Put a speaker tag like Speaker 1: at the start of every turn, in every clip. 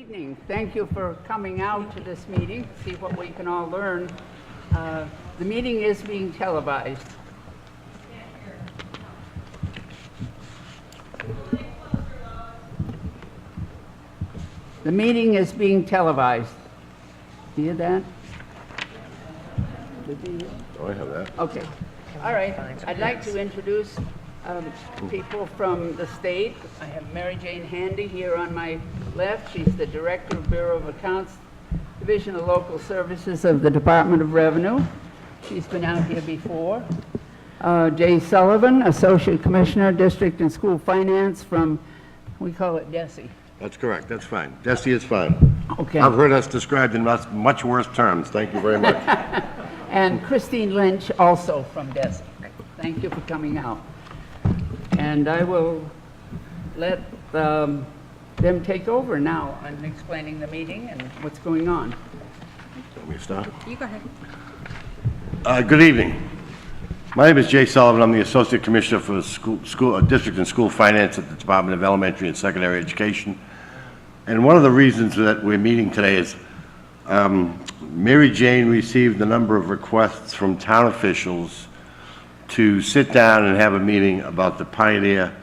Speaker 1: evening. Thank you for coming out to this meeting, see what we can all learn. The meeting is being televised. The meeting is being televised. Do you hear that?
Speaker 2: Oh, I have that.
Speaker 1: Okay. All right. I'd like to introduce people from the state. I have Mary Jane Handy here on my left. She's the Director of Bureau of Accounts, Division of Local Services of the Department of Revenue. She's been out here before. Jay Sullivan, Associate Commissioner, District and School Finance from, we call it DESI.
Speaker 2: That's correct. That's fine. Desi is fine.
Speaker 1: Okay.
Speaker 2: I've heard us described in much worse terms. Thank you very much.
Speaker 1: And Christine Lynch, also from DESI. Thank you for coming out. And I will let them take over now on explaining the meeting and what's going on.
Speaker 2: Want me to start?
Speaker 3: You go ahead.
Speaker 2: Good evening. My name is Jay Sullivan. I'm the Associate Commissioner for District and School Finance at the Department of Elementary and Secondary Education. And one of the reasons that we're meeting today is Mary Jane received a number of requests from town officials to sit down and have a meeting about the Pioneer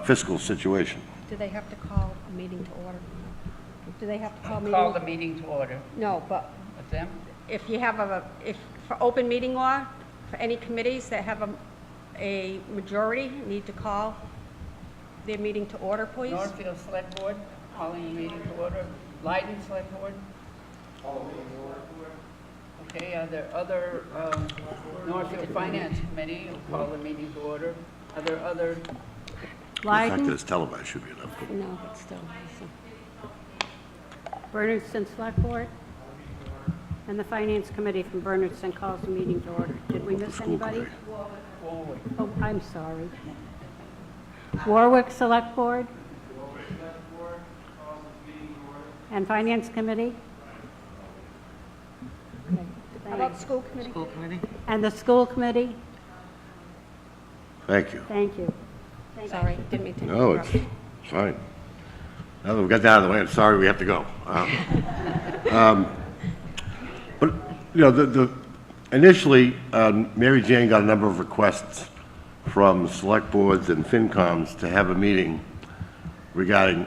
Speaker 2: fiscal situation.
Speaker 3: Do they have to call a meeting to order? Do they have to call
Speaker 1: Call the meeting to order.
Speaker 3: No, but
Speaker 1: What's that?
Speaker 3: if you have if for open meeting law, for any committees that have a majority, need to call their meeting to order, please?
Speaker 1: Northfield Select Board, calling the meeting to order. Leiden Select Board. Okay, are there other, Northfield Finance Committee will call the meeting to order? Are there other,
Speaker 2: The fact that
Speaker 3: Leiden?
Speaker 2: it's televised should be enough.
Speaker 3: No, but still. Bernardston Select Board? And the Finance Committee from Bernardston calls the meeting to order. Did we miss anybody?
Speaker 1: forward?
Speaker 3: Oh, I'm sorry. Warwick Select Board? And Finance Committee? Okay, how about School Committee?
Speaker 4: School committee?
Speaker 3: And the School Committee?
Speaker 2: Thank you.
Speaker 3: Thank you. Sorry, didn't mean to
Speaker 2: No,
Speaker 3: interrupt.
Speaker 2: it's fine. Now that we've got that out of the way, I'm sorry we have to go. But, you know, initially, Mary Jane got a number of requests from select boards and FinComs to have a meeting regarding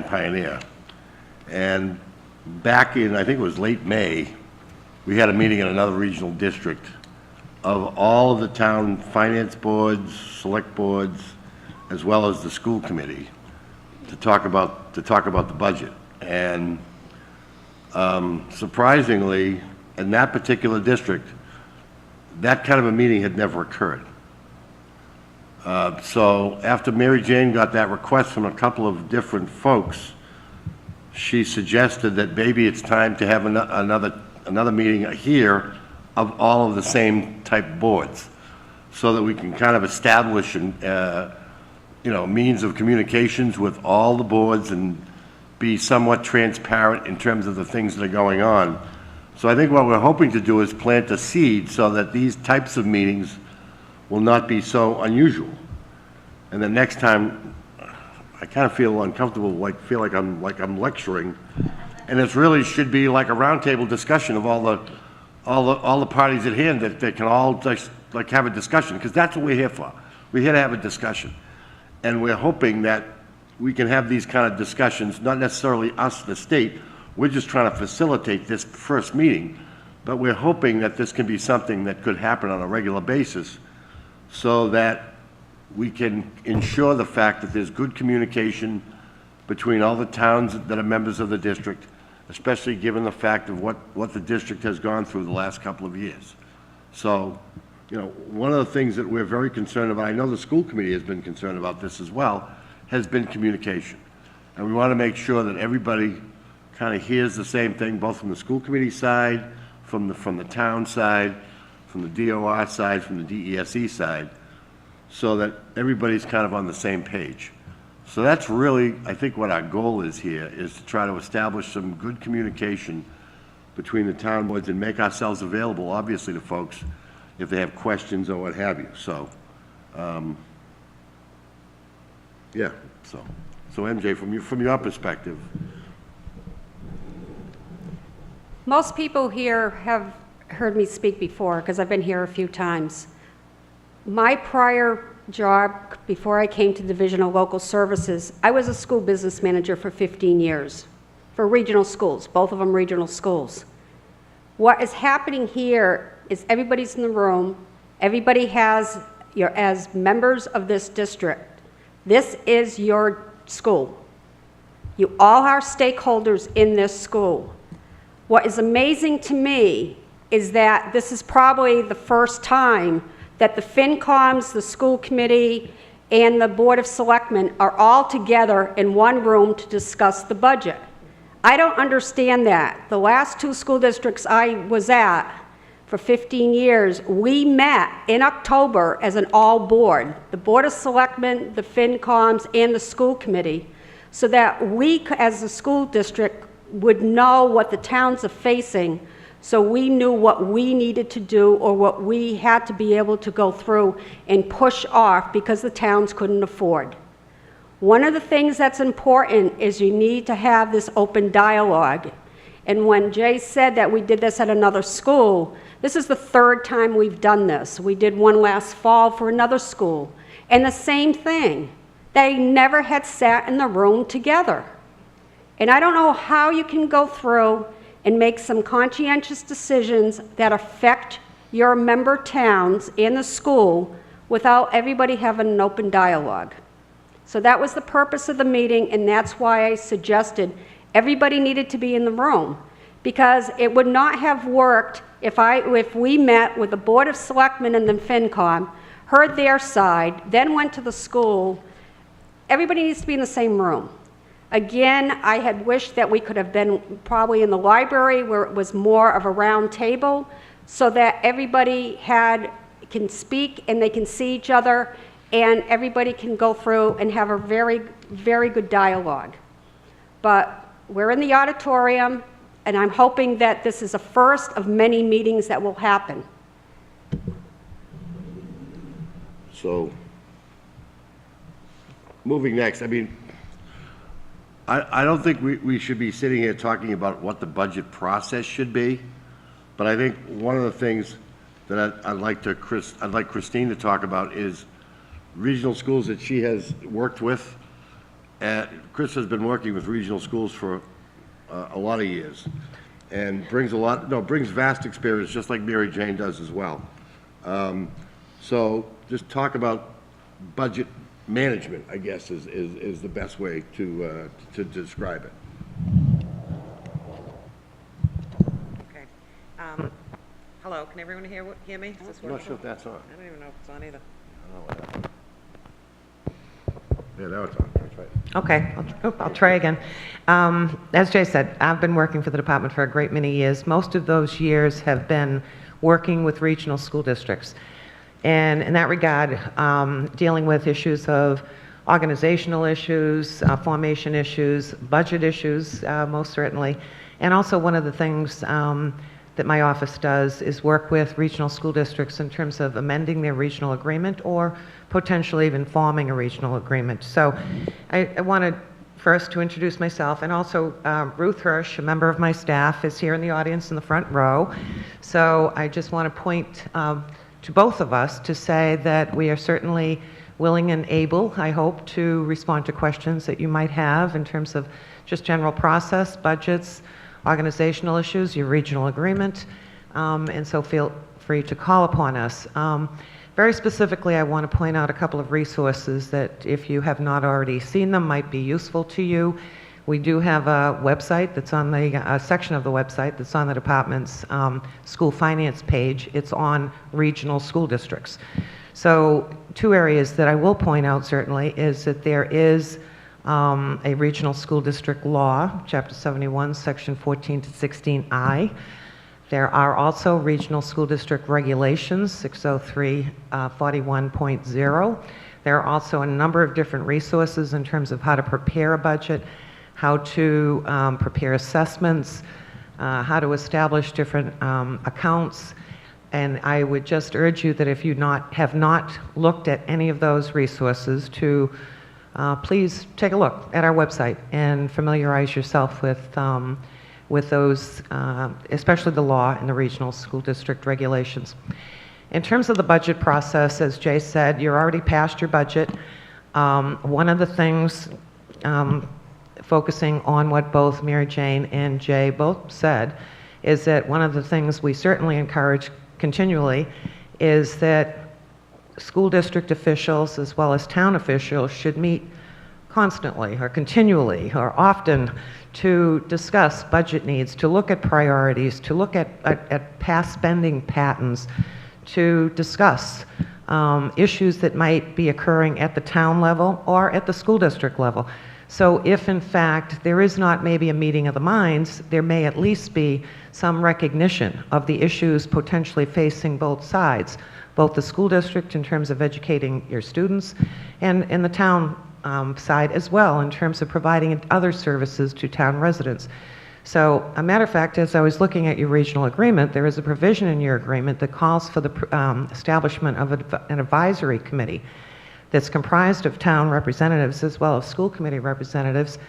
Speaker 2: Pioneer. And back in, I think it was late May, we had a meeting in another regional district of all of the town finance boards, select boards, as well as the school committee to talk about the budget. And surprisingly, in that particular district, that kind of a meeting had never occurred. So after Mary Jane got that request from a couple of different folks, she suggested that maybe it's time to have another meeting here of all of the same type boards, so that we can kind of establish means of communications with all the boards and be somewhat transparent in terms of the things that are going on. So I think what we're hoping to do is plant a seed so that these types of meetings will not be so unusual. And then next time, I kind of feel uncomfortable, feel like I'm lecturing, and it really should be like a roundtable discussion of all the parties at hand that they can all just have a discussion, because that's what we're here for. We're here to have a discussion, and we're hoping that we can have these kind of discussions, not necessarily us, the state. We're just trying to facilitate this first meeting, but we're hoping that this can be something that could happen on a regular basis, so that we can ensure the fact that there's good communication between all the towns that are members of the district, especially given the fact of what the district has gone through the last couple of years. So, you know, one of the things that we're very concerned about, I know the school committee has been concerned about this as well, has been communication. And we want to make sure that everybody kind of hears the same thing, both from the school committee side, from the town side, from the DOR side, from the DESE side, so that everybody's kind of on the same page. So that's really, I think, what our goal is here, is to try to establish some good communication between the town boards and make ourselves available, obviously, to folks if they have questions or what have you. So, yeah, so MJ, from your perspective,
Speaker 3: Most people here have heard me speak before because I've been here a few times. My prior job, before I came to Division of Local Services, I was a school business manager for 15 years for regional schools, both of them regional schools. What is happening here is everybody's in the room, everybody has, as members of this district, this is your school. You all are stakeholders in this school. What is amazing to me is that this is probably the first time that the FinComs, the school committee, and the Board of Selectmen are all together in one room to discuss the budget. I don't understand that. The last two school districts I was at for 15 years, we met in October as an all board, the Board of Selectmen, the FinComs, and the school committee, so that we, as a school district, would know what the towns are facing, so we knew what we needed to do or what we had to be able to go through and push off because the towns couldn't afford. One of the things that's important is you need to have this open dialogue. And when Jay said that we did this at another school, this is the third time we've done this. We did one last fall for another school. And the same thing. They never had sat in the room together. And I don't know how you can go through and make some conscientious decisions that affect your member towns and the school without everybody having an open dialogue. So that was the purpose of the meeting, and that's why I suggested everybody needed to be in the room, because it would not have worked if we met with the Board of Selectmen and the FinCom, heard their side, then went to the school. Everybody needs to be in the same room. Again, I had wished that we could have been probably in the library where it was more of a round table so that everybody can speak and they can see each other and everybody can go through and have a very, very good dialogue. But we're in the auditorium, and I'm hoping that this is a first of many meetings that will happen.
Speaker 2: So, moving next, I mean, I don't think we should be sitting here talking about what the budget process should be, but I think one of the things that I'd like Christine to talk about is regional schools that she has worked with. Chris has been working with regional schools for a lot of years, and brings vast experience, just like Mary Jane does as well. So just talk about budget management, I guess, is the best way to describe it.
Speaker 4: Okay. Hello, can everyone hear me? Is this
Speaker 2: I'm not
Speaker 4: working?
Speaker 2: sure if that's on.
Speaker 4: I don't even know if it's on either.
Speaker 2: Yeah, now it's on. That's right.
Speaker 4: Okay, I'll try again. As Jay said, I've been working for the department for a great many years. Most of those years have been working with regional school districts. And in that regard, dealing with issues of organizational issues, formation issues, budget issues, most certainly. And also one of the things that my office does is work with regional school districts in terms of amending their regional agreement or potentially even forming a regional agreement. So I wanted first to introduce myself, and also Ruth Hirsch, a member of my staff, is here in the audience in the front row. So I just want to point to both of us to say that we are certainly willing and able, I hope, to respond to questions that you might have in terms of just general process, budgets, organizational issues, your regional agreement, and so feel free to call upon us. Very specifically, I want to point out a couple of resources that, if you have not already seen them, might be useful to you. We do have a website that's on a section of the website that's on the department's school finance page. It's on regional school districts. So two areas that I will point out certainly is that there is a regional school district law, Chapter 71, Section 14 to 16I. There are also regional school district regulations, 603 41.0. There are also a number of different resources in terms of how to prepare a budget, how to prepare assessments, how to establish different accounts. And I would just urge you that if you have not looked at any of those resources, to please take a look at our website and familiarize yourself with with those, especially the law and the regional school district regulations. In terms of the budget process, as Jay said, you're already past your budget. One of the things, focusing on what both Mary Jane and Jay both said, is that one of the things we certainly encourage continually is that school district officials as well as town officials should meet constantly or continually or often to discuss budget needs, to look at priorities, to look at past spending patterns, to discuss issues that might be occurring at the town level or at the school district level. So if in fact there is not maybe a meeting of the minds, there may at least be some recognition of the issues potentially facing both sides, both the school district in terms of educating your students and the town side as well in terms of providing other services to town residents. So, a matter of fact, as I was looking at your regional agreement, there is a provision in your agreement that calls for the establishment of an advisory committee that's comprised of town representatives as well as school committee representatives,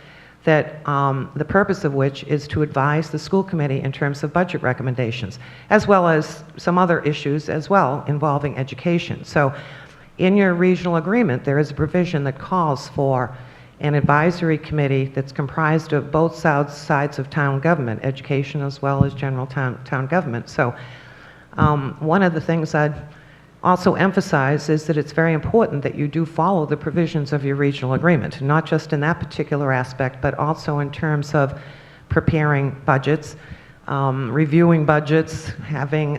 Speaker 4: that the purpose of which is to advise the school committee in terms of budget recommendations, as well as some other issues as well involving education. So in your regional agreement, there is a provision that calls for an advisory committee that's comprised of both sides of town government, education as well as general town government. So one of the things I'd also emphasize is that it's very important that you do follow the provisions of your regional agreement, not just in that particular aspect, but also in terms of preparing budgets, reviewing budgets, having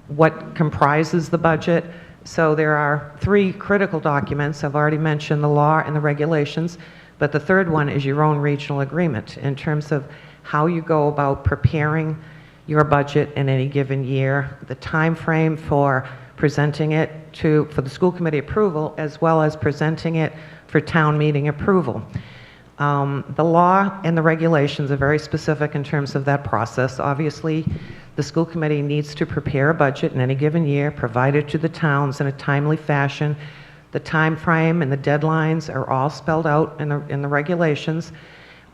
Speaker 4: what comprises the budget. So there are 3 critical documents. I've already mentioned the law and the regulations, but the third one is your own regional agreement in terms of how you go about preparing your budget in any given year, the time frame for presenting it for the school committee approval, as well as presenting it for town meeting approval. The law and the regulations are very specific in terms of that process. Obviously, the school committee needs to prepare a budget in any given year, provide it to the towns in a timely fashion. The time frame and the deadlines are all spelled out in the regulations.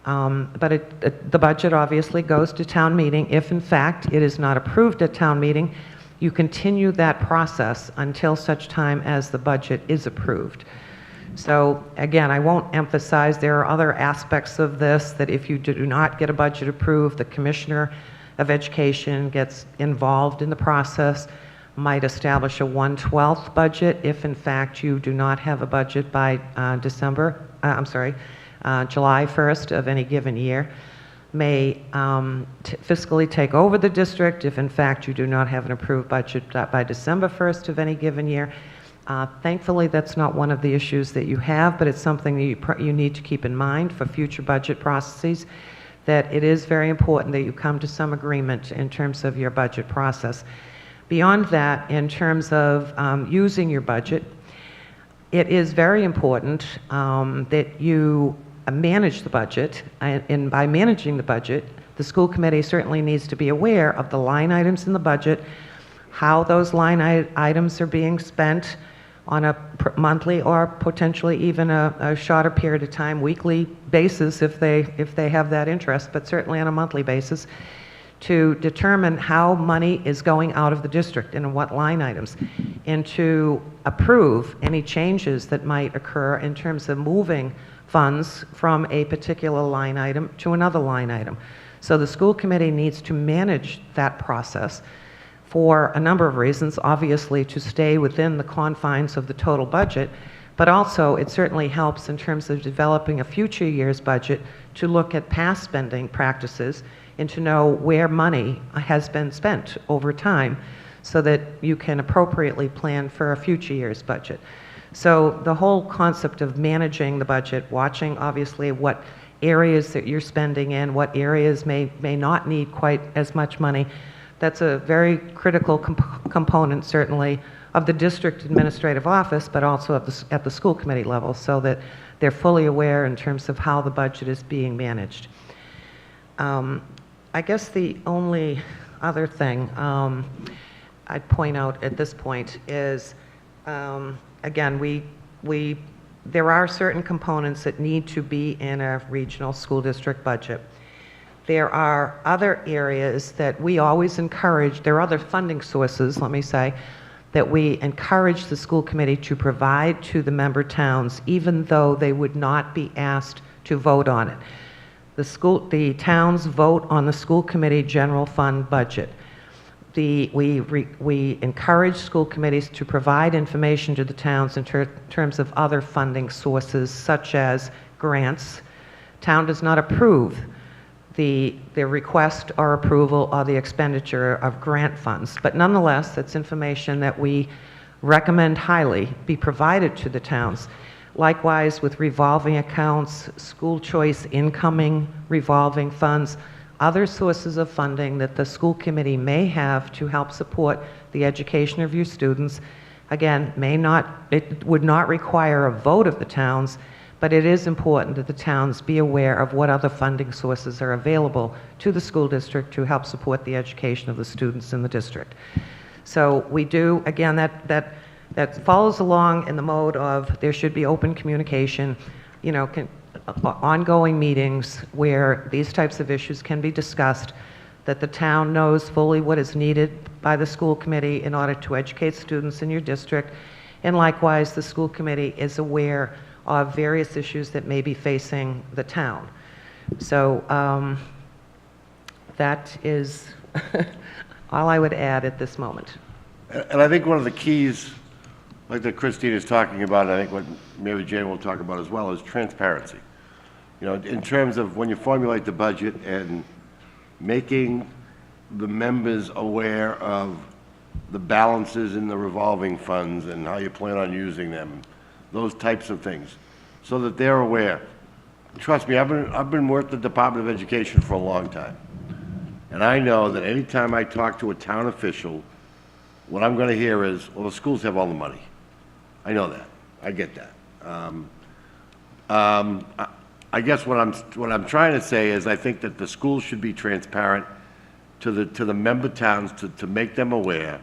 Speaker 4: But the budget obviously goes to town meeting. If in fact it is not approved at town meeting, you continue that process until such time as the budget is approved. So again, I won't emphasize there are other aspects of this that if you do not get a budget approved, the Commissioner of Education gets involved in the process, might establish a 1/12 budget if in fact you do not have a budget by July 1st of any given year, may fiscally take over the district if in fact you do not have an approved budget by December 1st of any given year. Thankfully, that's not one of the issues that you have, but it's something that you need to keep in mind for future budget processes, that it is very important that you come to some agreement in terms of your budget process. Beyond that, in terms of using your budget, it is very important that you manage the budget, and by managing the budget, the school committee certainly needs to be aware of the line items in the budget, how those line items are being spent on a monthly or potentially even a shorter period of time, weekly basis if they have that interest, but certainly on a monthly basis, to determine how money is going out of the district and in what line items, and to approve any changes that might occur in terms of moving funds from a particular line item to another line item. So the school committee needs to manage that process for a number of reasons, obviously to stay within the confines of the total budget, but also it certainly helps in terms of developing a future year's budget to look at past spending practices and to know where money has been spent over time so that you can appropriately plan for a future year's budget. So the whole concept of managing the budget, watching obviously what areas that you're spending in, what areas may not need quite as much money, that's a very critical component certainly of the district administrative office, but also at the school committee level, so that they're fully aware in terms of how the budget is being managed. I guess the only other thing I'd point out at this point is, again, there are certain components that need to be in a regional school district budget. There are other areas that we always encourage, there are other funding sources, let me say, that we encourage the school committee to provide to the member towns, even though they would not be asked to vote on it. The towns vote on the school committee general fund budget. We encourage school committees to provide information to the towns in terms of other funding sources, such as grants. Town does not approve the request or approval or the expenditure of grant funds, but nonetheless, that's information that we recommend highly be provided to the towns. Likewise, with revolving accounts, school choice incoming revolving funds, other sources of funding that the school committee may have to help support the education of your students. Again, it would not require a vote of the towns, but it is important that the towns be aware of what other funding sources are available to the school district to help support the education of the students in the district. So we do, again, that follows along in the mode of there should be open communication, ongoing meetings where these types of issues can be discussed, that the town knows fully what is needed by the school committee in order to educate students in your district, and likewise the school committee is aware of various issues that may be facing the town. So that is all I would add at this moment.
Speaker 2: And I think one of the keys, like that Christine is talking about, I think what Mary Jane will talk about as well, is transparency. In terms of when you formulate the budget and making the members aware of the balances in the revolving funds and how you plan on using them, those types of things, so that they're aware. Trust me, I've been working at the Department of Education for a long time, and I know that anytime I talk to a town official, what I'm going to hear is, well, the schools have all the money. I know that. I get that. I guess what I'm trying to say is I think that the schools should be transparent to the member towns to make them aware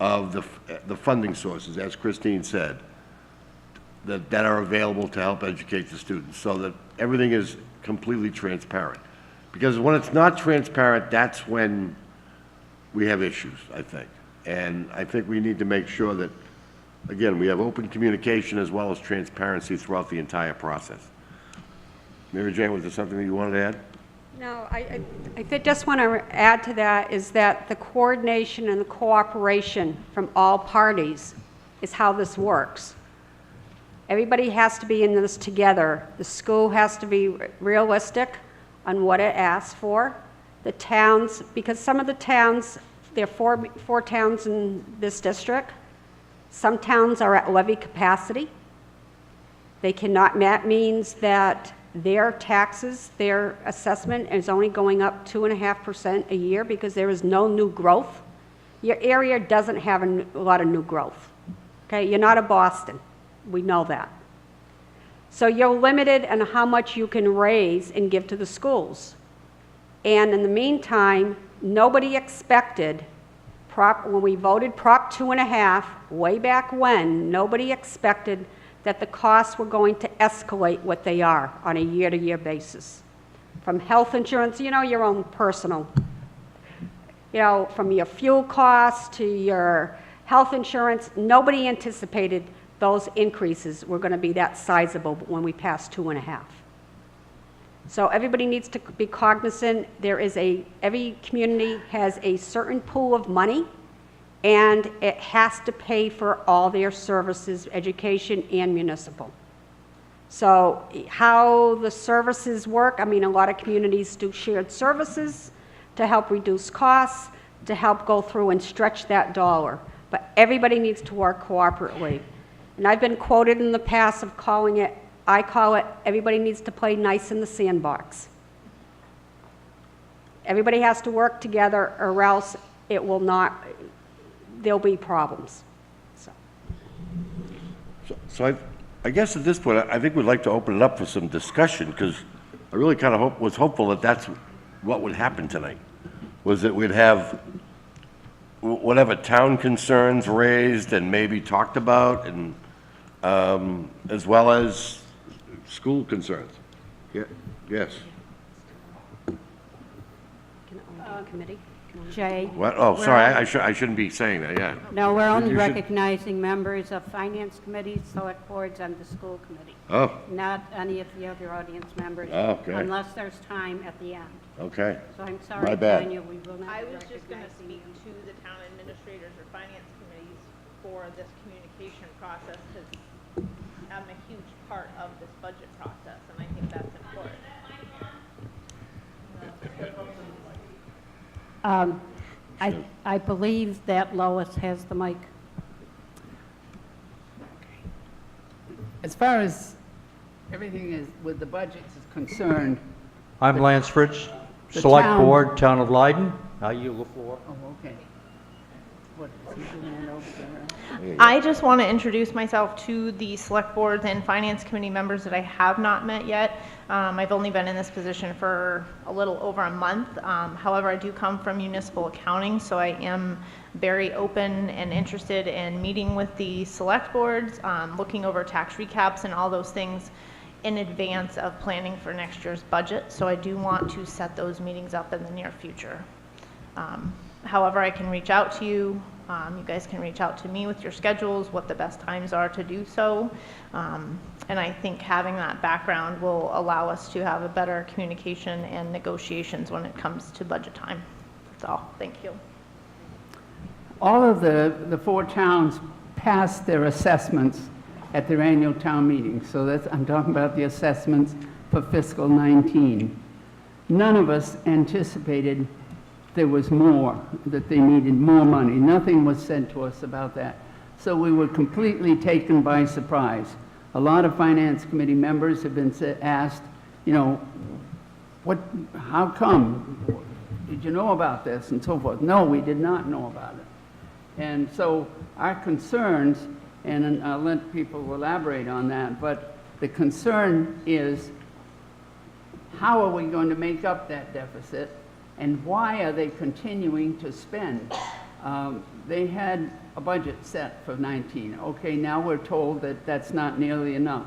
Speaker 2: of the funding sources, as Christine said, that are available to help educate the students, so that everything is completely transparent. Because when it's not transparent, that's when we have issues, I think. And I think we need to make sure that, again, we have open communication as well as transparency throughout the entire process. Mary Jane, was there something that you wanted to add?
Speaker 3: No, I just want to add to that is that the coordination and the cooperation from all parties is how this works. Everybody has to be in this together. The school has to be realistic on what it asks for. The towns, because some of the towns, there are four towns in this district. Some towns are at levy capacity. They cannot, that means that their taxes, their assessment is only going up 2.5% a year because there is no new growth. Your area doesn't have a lot of new growth. Okay, you're not a Boston. We know that. So you're limited on how much you can raise and give to the schools. And in the meantime, nobody expected, when we voted Prop 2.5, way back when, nobody expected that the costs were going to escalate what they are on a year-to-year basis. From health insurance, your own personal, from your fuel costs to your health insurance, nobody anticipated those increases were going to be that sizable when we passed 2.5. So everybody needs to be cognizant. Every community has a certain pool of money, and it has to pay for all their services, education and municipal. So how the services work, a lot of communities do shared services to help reduce costs, to help go through and stretch that dollar. But everybody needs to work cooperatively. And I've been quoted in the past of I call it, everybody needs to play nice in the sandbox. Everybody has to work together or else there'll be problems.
Speaker 2: So I guess at this point, I think we'd like to open it up for some discussion, because I really kind of was hopeful that that's what would happen tonight, was that we'd have whatever town concerns raised and maybe talked about, and as well as school concerns. Yeah. Yes.
Speaker 3: Can only be committee. Can only be-
Speaker 5: Jay?
Speaker 2: What? Oh,
Speaker 5: we're
Speaker 2: sorry,
Speaker 5: on-
Speaker 2: I shouldn't be saying that, yeah.
Speaker 5: No, we're only
Speaker 2: You should-
Speaker 5: recognizing members of finance committees, select boards, and the school committee,
Speaker 2: Oh,
Speaker 5: not any of the other audience members.
Speaker 2: Oh, okay.
Speaker 5: Unless there's time at the end.
Speaker 2: okay.
Speaker 5: So I'm
Speaker 2: My
Speaker 5: sorry,
Speaker 2: bad.
Speaker 5: Tanya, we will not
Speaker 6: I
Speaker 5: be
Speaker 6: was just going to
Speaker 5: recognizing
Speaker 6: speak
Speaker 5: you.
Speaker 6: to the town administrators or finance committees for this communication process because I'm a huge part of this budget process, and I think that's important.
Speaker 5: I believe that Lois has the mic.
Speaker 1: As far as everything is, with the budgets is concerned,
Speaker 7: I'm Lance Fritz,
Speaker 1: The
Speaker 7: Select
Speaker 1: town-
Speaker 7: Board, Town of Leiden. I yield the floor.
Speaker 1: oh, okay. What, is he doing it over there?
Speaker 6: I just want to introduce myself to the select boards and finance committee members that I have not met yet. I've only been in this position for a little over a month. However, I do come from municipal accounting, so I am very open and interested in meeting with the select boards, looking over tax recaps and all those things in advance of planning for next year's budget. So I do want to set those meetings up in the near future. However, I can reach out to you. You guys can reach out to me with your schedules, what the best times are to do so. And I think having that background will allow us to have a better communication and negotiations when it comes to budget time. That's all. Thank you.
Speaker 1: All of the four towns passed their assessments at their annual town meeting. So that's, I'm talking about the assessments for fiscal 19. None of us anticipated there was more, that they needed more money. Nothing was said to us about that. So we were completely taken by surprise. A lot of finance committee members have been asked, you know, how come? Did you know about this? And so forth. No, we did not know about it. And so our concerns, and I'll let people elaborate on that, but the concern is, how are we going to make up that deficit? And why are they continuing to spend? They had a budget set for 19. Okay, now we're told that that's not nearly enough.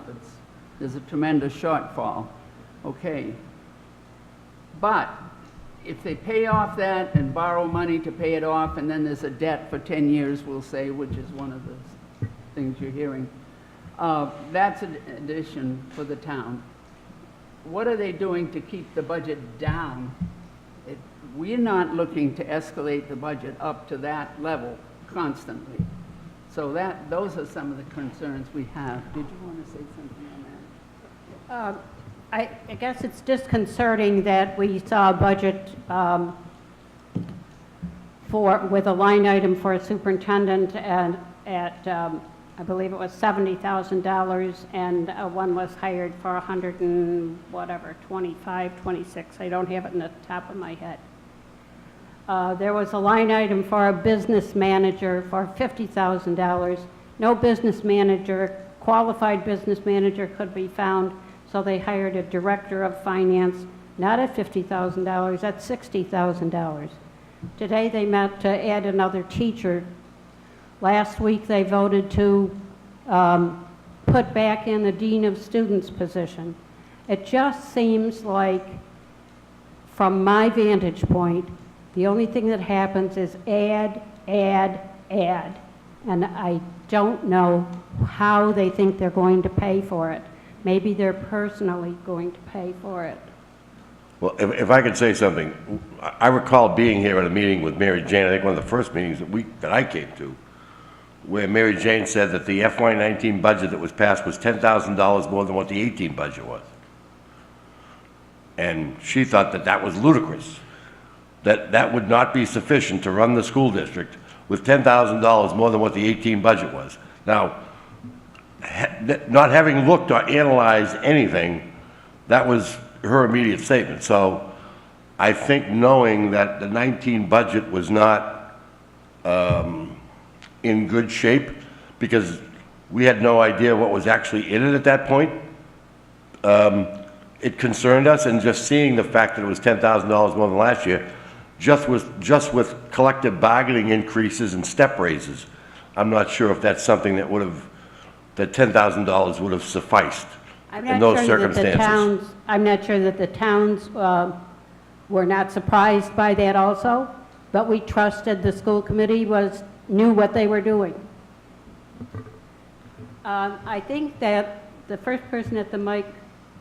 Speaker 1: There's a tremendous shortfall. Okay. But if they pay off that and borrow money to pay it off, and then there's a debt for 10 years, we'll say, which is one of the things you're hearing, that's an addition for the town. What are they doing to keep the budget down? We're not looking to escalate the budget up to that level constantly. So those are some of the concerns we have. Did you want to say something on that?
Speaker 5: I guess it's disconcerting that we saw a budget with a line item for a superintendent and at I believe it was $70,000, and one was hired for 100 and whatever, 25, 26. I don't have it in the top of my head. There was a line item for a business manager for $50,000. No business manager, qualified business manager could be found, so they hired a director of finance, not at $50,000, at $60,000. Today they met to add another teacher. Last week they voted to put back in the dean of students position. It just seems like, from my vantage point, the only thing that happens is add, add, add. And I don't know how they think they're going to pay for it. Maybe they're personally going to pay for it.
Speaker 2: Well, if I could say something, I recall being here at a meeting with Mary Jane, I think one of the first meetings that I came to, where Mary Jane said that the FY19 budget that was passed was $10,000 more than what the 18 budget was. And she thought that that was ludicrous, that that would not be sufficient to run the school district with $10,000 more than what the 18 budget was. Now, not having looked or analyzed anything, that was her immediate statement. So I think knowing that the 19 budget was not in good shape, because we had no idea what was actually in it at that point, it concerned us, and just seeing the fact that it was $10,000 more than last year, just with collective bargaining increases and step raises, I'm not sure if that's something that that $10,000 would have sufficed in those circumstances.
Speaker 5: I'm not sure that the towns were not surprised by that also, but we trusted the school committee knew what they were doing. I think that the first person at the mic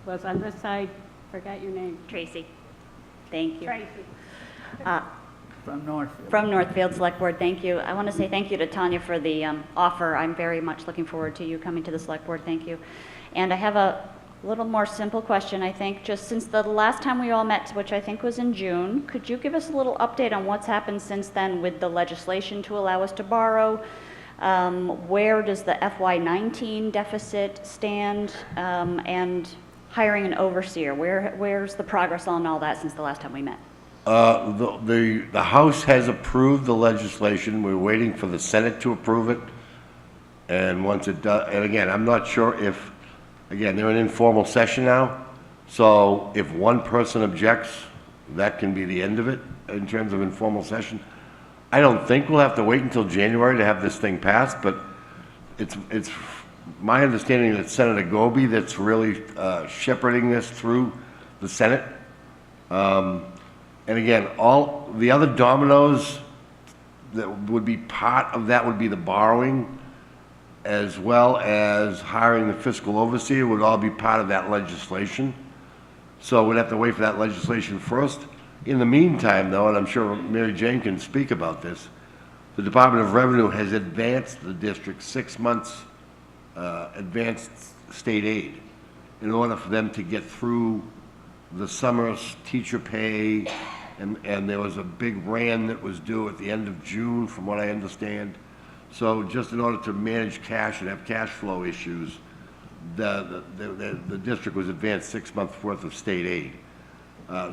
Speaker 5: was on this side, forgot your name.
Speaker 8: Tracy. Thank you.
Speaker 5: Tracy.
Speaker 1: From Northfield.
Speaker 8: From Northfield Select Board, thank you. I want to say thank you to Tanya for the offer. I'm very much looking forward to you coming to the Select Board. Thank you. And I have a little more simple question, I think. Just since the last time we all met, which I think was in June, could you give us a little update on what's happened since then with the legislation to allow us to borrow? Where does the FY19 deficit stand? And hiring an overseer, where's the progress on all that since the last time we met?
Speaker 2: The House has approved the legislation. We're waiting for the Senate to approve it. And once it does, and again, I'm not sure if, again, they're in informal session now. So if one person objects, that can be the end of it in terms of informal session. I don't think we'll have to wait until January to have this thing passed, but it's my understanding that Senator Goby that's really shepherding this through the Senate. And again, all the other dominoes that would be part of that would be the borrowing, as well as hiring the fiscal overseer would all be part of that legislation. So we'd have to wait for that legislation first. In the meantime, though, and I'm sure Mary Jane can speak about this, the Department of Revenue has advanced the district 6 months advanced state aid in order for them to get through the summer teacher pay, and there was a big RAN that was due at the end of June, from what I understand. So just in order to manage cash and have cash flow issues, the district was advanced 6 months worth of state aid.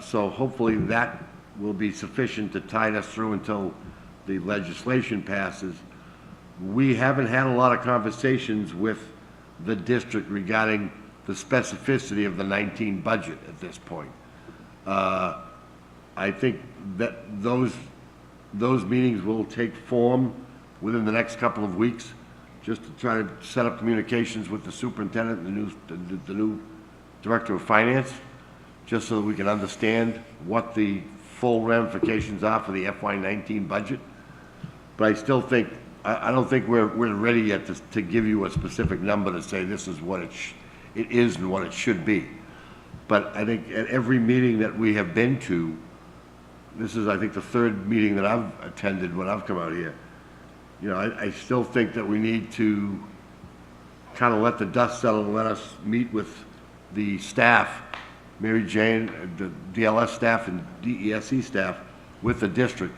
Speaker 2: So hopefully that will be sufficient to tide us through until the legislation passes. We haven't had a lot of conversations with the district regarding the specificity of the 19 budget at this point. I think that those meetings will take form within the next couple of weeks, just to try to set up communications with the superintendent and the new director of finance, just so that we can understand what the full ramifications are for the FY19 budget. But I still think, I don't think we're ready yet to give you a specific number to say this is what it is and what it should be. But I think at every meeting that we have been to, this is, I think, the third meeting that I've attended when I've come out here. You know, I still think that we need to kind of let the dust settle and let us meet with the staff, Mary Jane, the DLS staff and DESE staff, with the district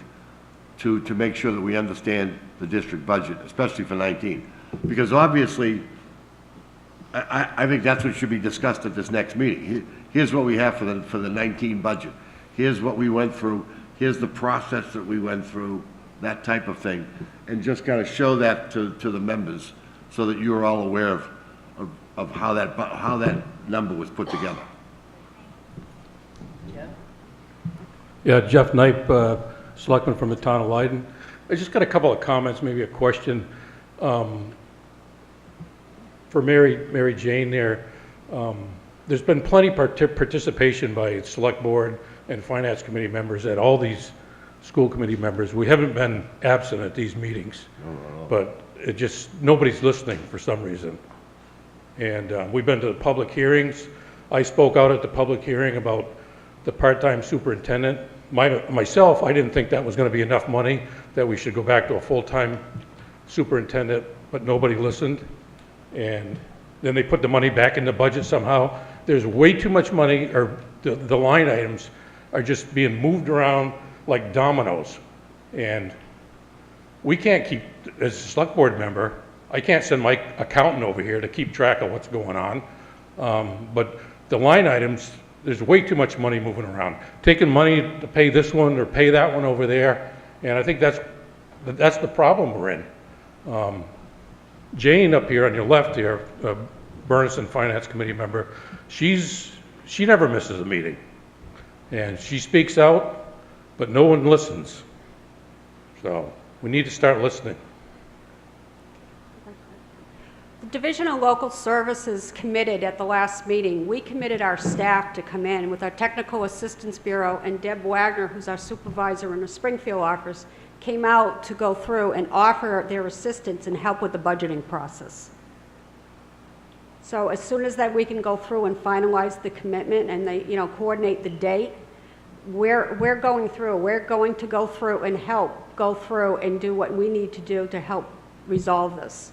Speaker 2: to make sure that we understand the district budget, especially for 19. Because obviously, I think that's what should be discussed at this next meeting. Here's what we have for the 19 budget. Here's what we went through. Here's the process that we went through, that type of thing. And just kind of show that to the members so that you're all aware of how that number was put together.
Speaker 9: Yeah, Jeff Knipe, selectman from the town of Leiden. I just got a couple of comments, maybe a question. For Mary Jane there, there's been plenty participation by select board and finance committee members at all these school committee members. We haven't been absent at these meetings, but it just, nobody's listening for some reason. And we've been to the public hearings. I spoke out at the public hearing about the part-time superintendent. Myself, I didn't think that was going to be enough money, that we should go back to a full-time superintendent, but nobody listened. And then they put the money back in the budget somehow. There's way too much money, or the line items are just being moved around like dominoes. And we can't keep, as a select board member, I can't send my accountant over here to keep track of what's going on. But the line items, there's way too much money moving around. Taking money to pay this one or pay that one over there. And I think that's the problem we're in. Jane up here on your left here, Bernardston Finance Committee member, she never misses a meeting. And she speaks out, but no one listens. So we need to start listening.
Speaker 3: The Division of Local Services committed at the last meeting, we committed our staff to come in with our Technical Assistance Bureau, and Deb Wagner, who's our supervisor in the Springfield office, came out to go through and offer their assistance and help with the budgeting process. So as soon as that we can go through and finalize the commitment and they, coordinate the date, we're going through. We're going to go through and help go through and do what we need to do to help resolve this.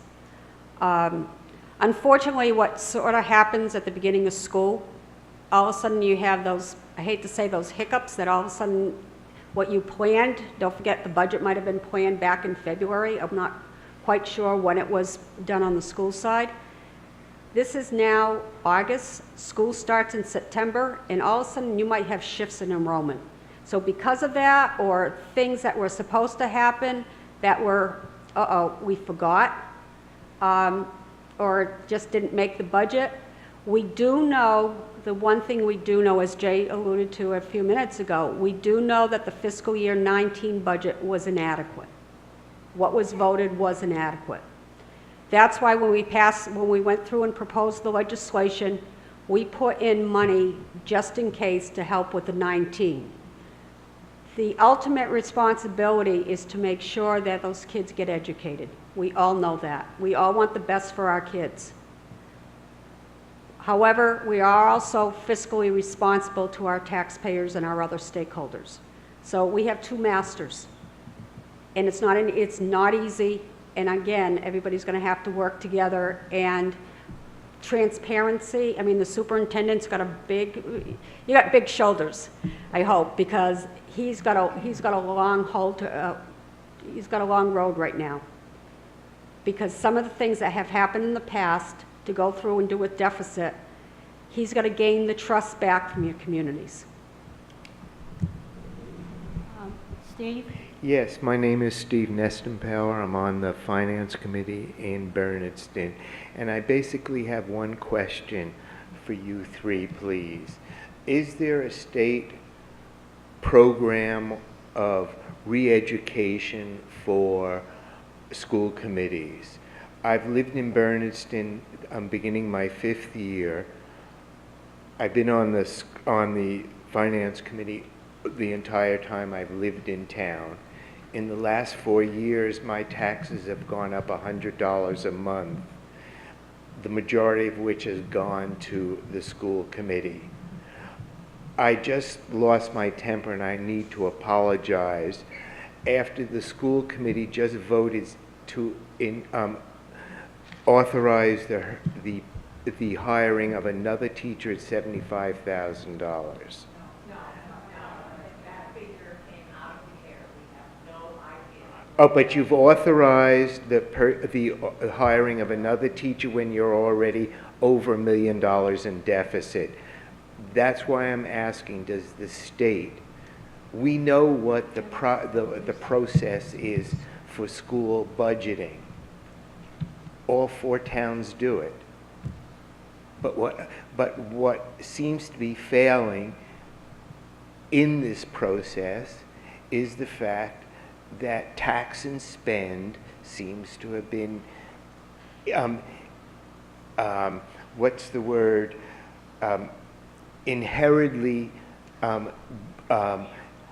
Speaker 3: Unfortunately, what sort of happens at the beginning of school, all of a sudden you have those, I hate to say those hiccups, that all of a sudden what you planned, don't forget the budget might have been planned back in February. I'm not quite sure when it was done on the school side. This is now August, school starts in September, and all of a sudden you might have shifts in enrollment. So because of that, or things that were supposed to happen that were, we forgot, or just didn't make the budget, we do know, the one thing we do know, as Jay alluded to a few minutes ago, we do know that the fiscal year 19 budget was inadequate. What was voted was inadequate. That's why when we went through and proposed the legislation, we put in money just in case to help with the 19. The ultimate responsibility is to make sure that those kids get educated. We all know that. We all want the best for our kids. However, we are also fiscally responsible to our taxpayers and our other stakeholders. So we have two masters, and it's not easy. And again, everybody's going to have to work together, and transparency. I mean, the superintendent's got you got big shoulders, I hope, because he's got a long road right now. Because some of the things that have happened in the past to go through and do with deficit, he's got to gain the trust back from your communities.
Speaker 5: Steve?
Speaker 10: Yes, my name is Steve Nestenpower. I'm on the Finance Committee in Bernardston. And I basically have one question for you three, please. Is there a state program of re-education for school committees? I've lived in Bernardston. I'm beginning my 5th year. I've been on the Finance Committee the entire time I've lived in town. In the last 4 years, my taxes have gone up $100 a month, the majority of which has gone to the school committee. I just lost my temper and I need to apologize. After the school committee just voted to authorize the hiring of another teacher at $75,000. Oh, but you've authorized the hiring of another teacher when you're already over $1 million in deficit. That's why I'm asking, does the state, we know what the process is for school budgeting. All 4 towns do it. But what seems to be failing in this process is the fact that tax and spend seems to have been, what's the word, inherently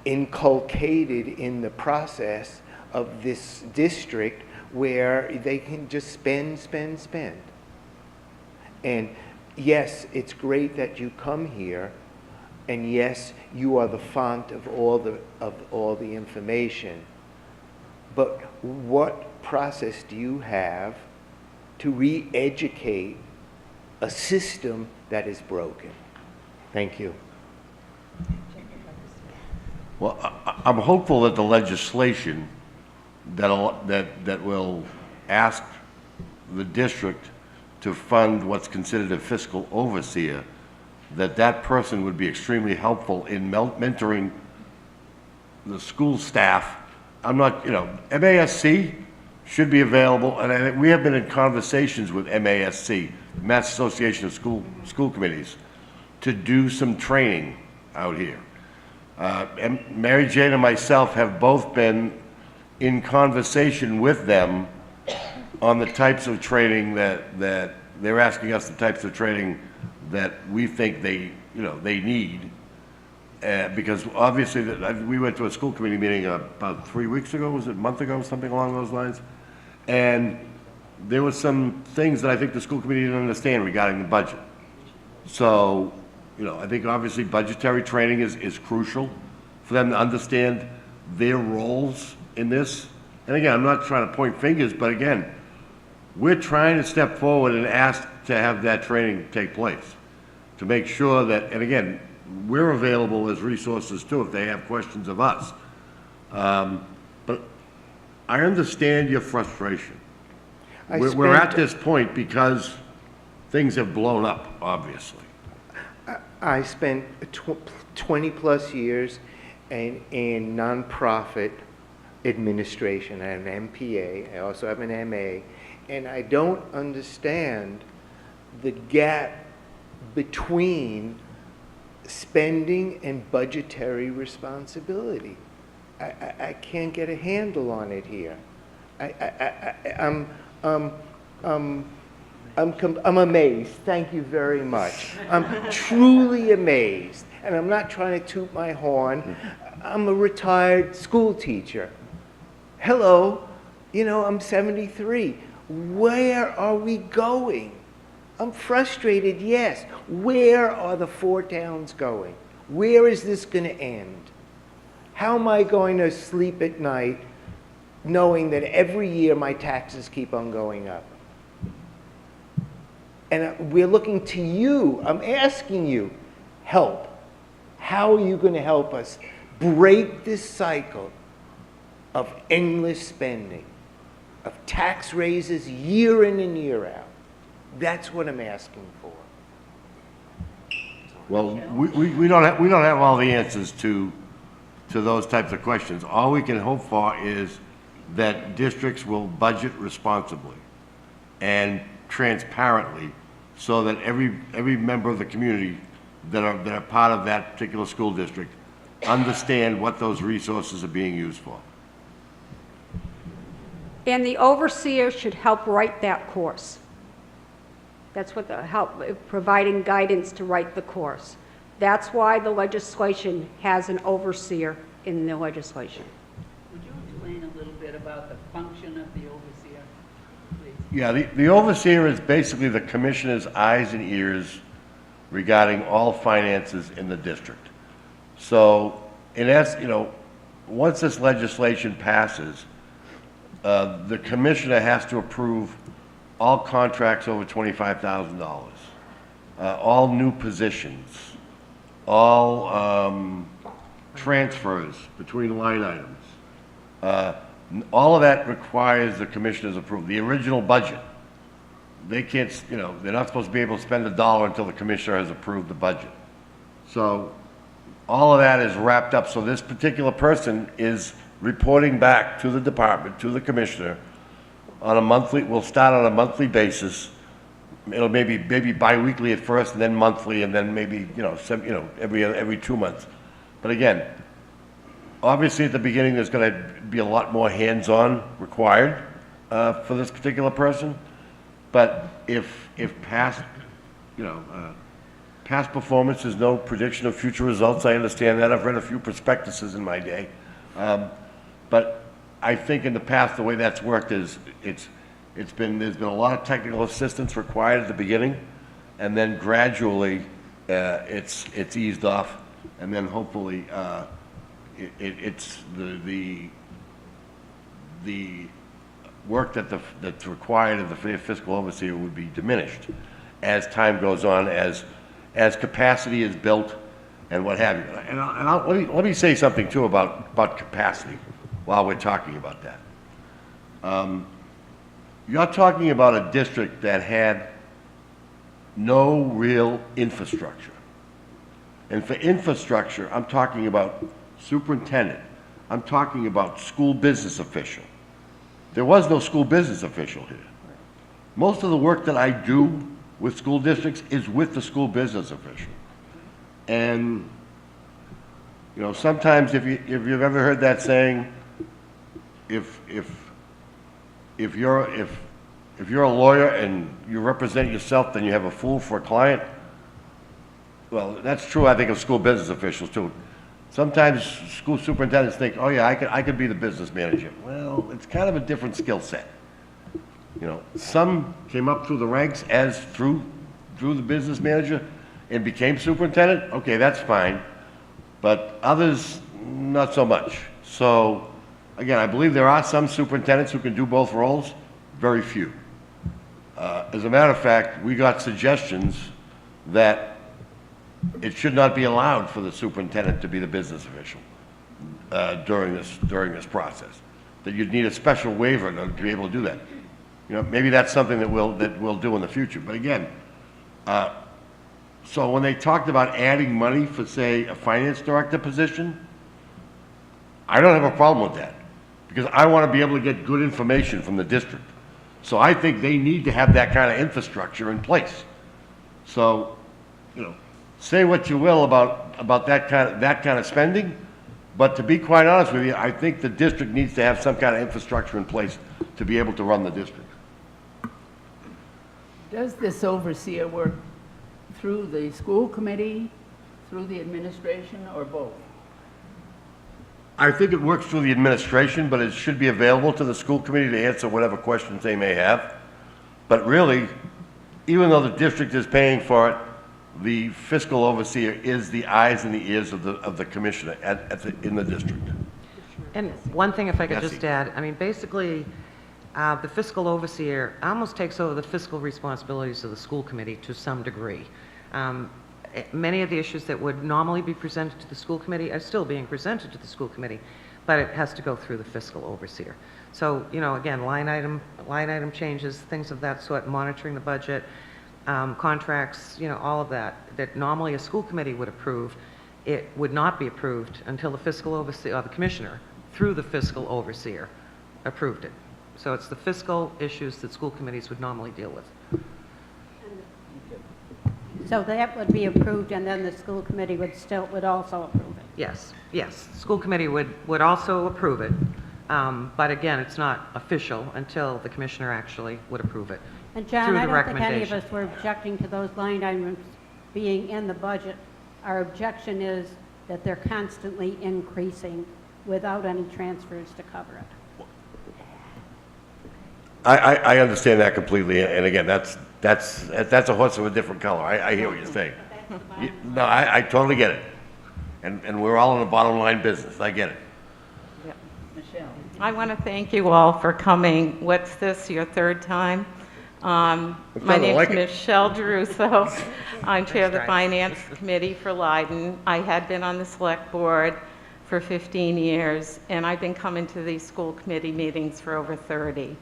Speaker 10: inculcated in the process of this district, where they can just spend. And yes, it's great that you come here, and yes, you are the font of all the information. But what process do you have to re-educate a system that is broken? Thank you.
Speaker 2: Well, I'm hopeful that the legislation that will ask the district to fund what's considered a fiscal overseer, that person would be extremely helpful in mentoring the school staff. I'm not, MASC should be available, and we have been in conversations with MASC, Mass Association of School Committees, to do some training out here. And Mary Jane and myself have both been in conversation with them on the types of training that they're asking us, the types of training that we think they need. Because obviously, we went to a school committee meeting about 3 weeks ago, was it a month ago, something along those lines? And there were some things that I think the school committee didn't understand regarding the budget. So, I think obviously budgetary training is crucial for them to understand their roles in this. And again, I'm not trying to point fingers, but again, we're trying to step forward and ask to have that training take place, to make sure that, and again, we're available as resources too if they have questions of us. But I understand your frustration. We're at this point because things have blown up, obviously.
Speaker 10: I spent 20-plus years in nonprofit administration. I have an MPA. I also have an MA. And I don't understand the gap between spending and budgetary responsibility. I can't get a handle on it here. I'm amazed. Thank you very much. I'm truly amazed. And I'm not trying to toot my horn. I'm a retired school teacher. Hello, I'm 73. Where are we going? I'm frustrated, yes. Where are the 4 towns going? Where is this going to end? How am I going to sleep at night knowing that every year my taxes keep on going up? And we're looking to you. I'm asking you, help. How are you going to help us break this cycle of endless spending, of tax raises year in and year out? That's what I'm asking for.
Speaker 2: Well, we don't have all the answers to those types of questions. All we can hope for is that districts will budget responsibly and transparently, so that every member of the community that are part of that particular school district understand what those resources are being used for.
Speaker 3: And the overseer should help write that course. That's what the help, providing guidance to write the course. That's why the legislation has an overseer in the legislation.
Speaker 1: Would you explain a little bit about the function of the overseer, please?
Speaker 2: Yeah, the overseer is basically the commissioner's eyes and ears regarding all finances in the district. So, once this legislation passes, the commissioner has to approve all contracts over $25,000, all new positions, all transfers between line items. All of that requires the commissioner's approval. The original budget, they can't, they're not supposed to be able to spend $1 until the commissioner has approved the budget. So all of that is wrapped up. So this particular person is reporting back to the department, to the commissioner, on a monthly, we'll start on a monthly basis. It'll maybe bi-weekly at first, and then monthly, and then maybe, every 2 months. But again, obviously at the beginning, there's going to be a lot more hands-on required for this particular person. But if past, past performance is no prediction of future results, I understand that. I've read a few prospectuses in my day. But I think in the past, the way that's worked is there's been a lot of technical assistance required at the beginning, and then gradually it's eased off, and then hopefully it's the work that's required of the fiscal overseer would be diminished as time goes on, as capacity is built and what have you. And let me say something too about capacity while we're talking about that. You're talking about a district that had no real infrastructure. And for infrastructure, I'm talking about superintendent. I'm talking about school business official. There was no school business official here. Most of the work that I do with school districts is with the school business official. And, sometimes if you've ever heard that saying, if if you're a lawyer and you represent yourself, then you have a fool for a client. Well, that's true, I think, of school business officials too. Sometimes school superintendents think, oh yeah, I could be the business manager. Well, it's kind of a different skill set. You know, some came up through the ranks as through the business manager and became superintendent. Okay, that's fine. But others, not so much. So, again, I believe there are some superintendents who can do both roles, very few. As a matter of fact, we got suggestions that it should not be allowed for the superintendent to be the business official during this process. That you'd need a special waiver to be able to do that. You know, maybe that's something that we'll do in the future. But again, so when they talked about adding money for, say, a finance director position, I don't have a problem with that because I want to be able to get good information from the district. So I think they need to have that kind of infrastructure in place. So, you know, say what you will about that kind of spending, but to be quite honest with you, I think the district needs to have some kind of infrastructure in place to be able to run the district.
Speaker 1: Does this overseer work through the school committee, through the administration, or both?
Speaker 2: I think it works through the administration, but it should be available to the school committee to answer whatever questions they may have. But really, even though the district is paying for it, the fiscal overseer is the eyes and the ears of the commissioner in the district.
Speaker 4: And one thing, if I could
Speaker 2: Bessie.
Speaker 4: just add, I mean, basically, the fiscal overseer almost takes over the fiscal responsibilities of the school committee to some degree. Many of the issues that would normally be presented to the school committee are still being presented to the school committee, but it has to go through the fiscal overseer. So, you know, again, line item changes, things of that sort, monitoring the budget, contracts, you know, all of that normally a school committee would approve, it would not be approved until the fiscal overseer, or the commissioner, through the fiscal overseer, approved it. So it's the fiscal issues that school committees would normally deal with.
Speaker 5: So that would be approved, and then the school committee would also approve it?
Speaker 4: Yes, yes. The school committee would also approve it, but again, it's not official until the commissioner actually would approve it.
Speaker 5: And John,
Speaker 4: through
Speaker 5: I
Speaker 4: the
Speaker 5: don't think any of
Speaker 4: recommendation.
Speaker 5: us were objecting to those line items being in the budget. Our objection is that they're constantly increasing without any transfers to cover it.
Speaker 2: I understand that completely, and again, that's a horse of a different color. I hear what you're saying. No, I totally get it. And we're all in a bottom line business. I get it.
Speaker 1: Michelle?
Speaker 11: I want to thank you all for coming. What's this, your third time? My name
Speaker 2: like
Speaker 11: is
Speaker 2: it.
Speaker 11: Michelle Druso. I'm chair of the Finance Committee for Leiden. I had been on the select board for 15 years, and I've been coming to these school committee meetings for over 30.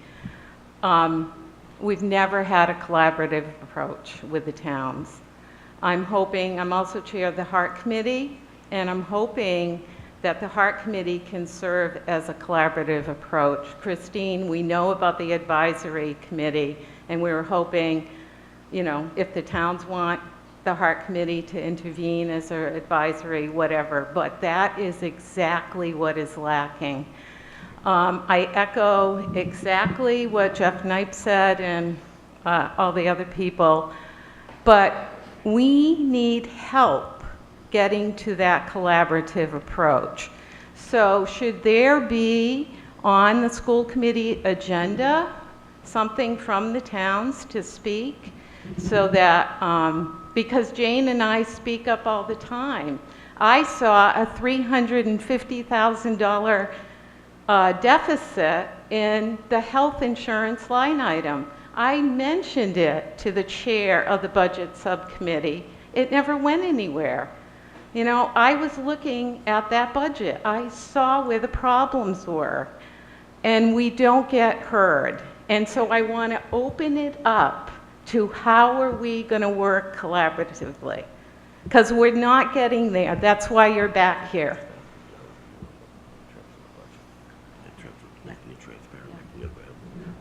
Speaker 11: We've never had a collaborative approach with the towns. I'm also chair of the Heart Committee, and I'm hoping that the Heart Committee can serve as a collaborative approach. Christine, we know about the advisory committee, and we were hoping, you know, if the towns want the Heart Committee to intervene as an advisory, whatever, but that is exactly what is lacking. I echo exactly what Jeff Knipe said and all the other people, but we need help getting to that collaborative approach. So should there be on the school committee agenda something from the towns to speak so that, because Jane and I speak up all the time. I saw a $350,000 deficit in the health insurance line item. I mentioned it to the chair of the budget subcommittee. It never went anywhere. You know, I was looking at that budget. I saw where the problems were, and we don't get heard. And so I want to open it up to how are we going to work collaboratively? Because we're not getting there. That's why you're back here.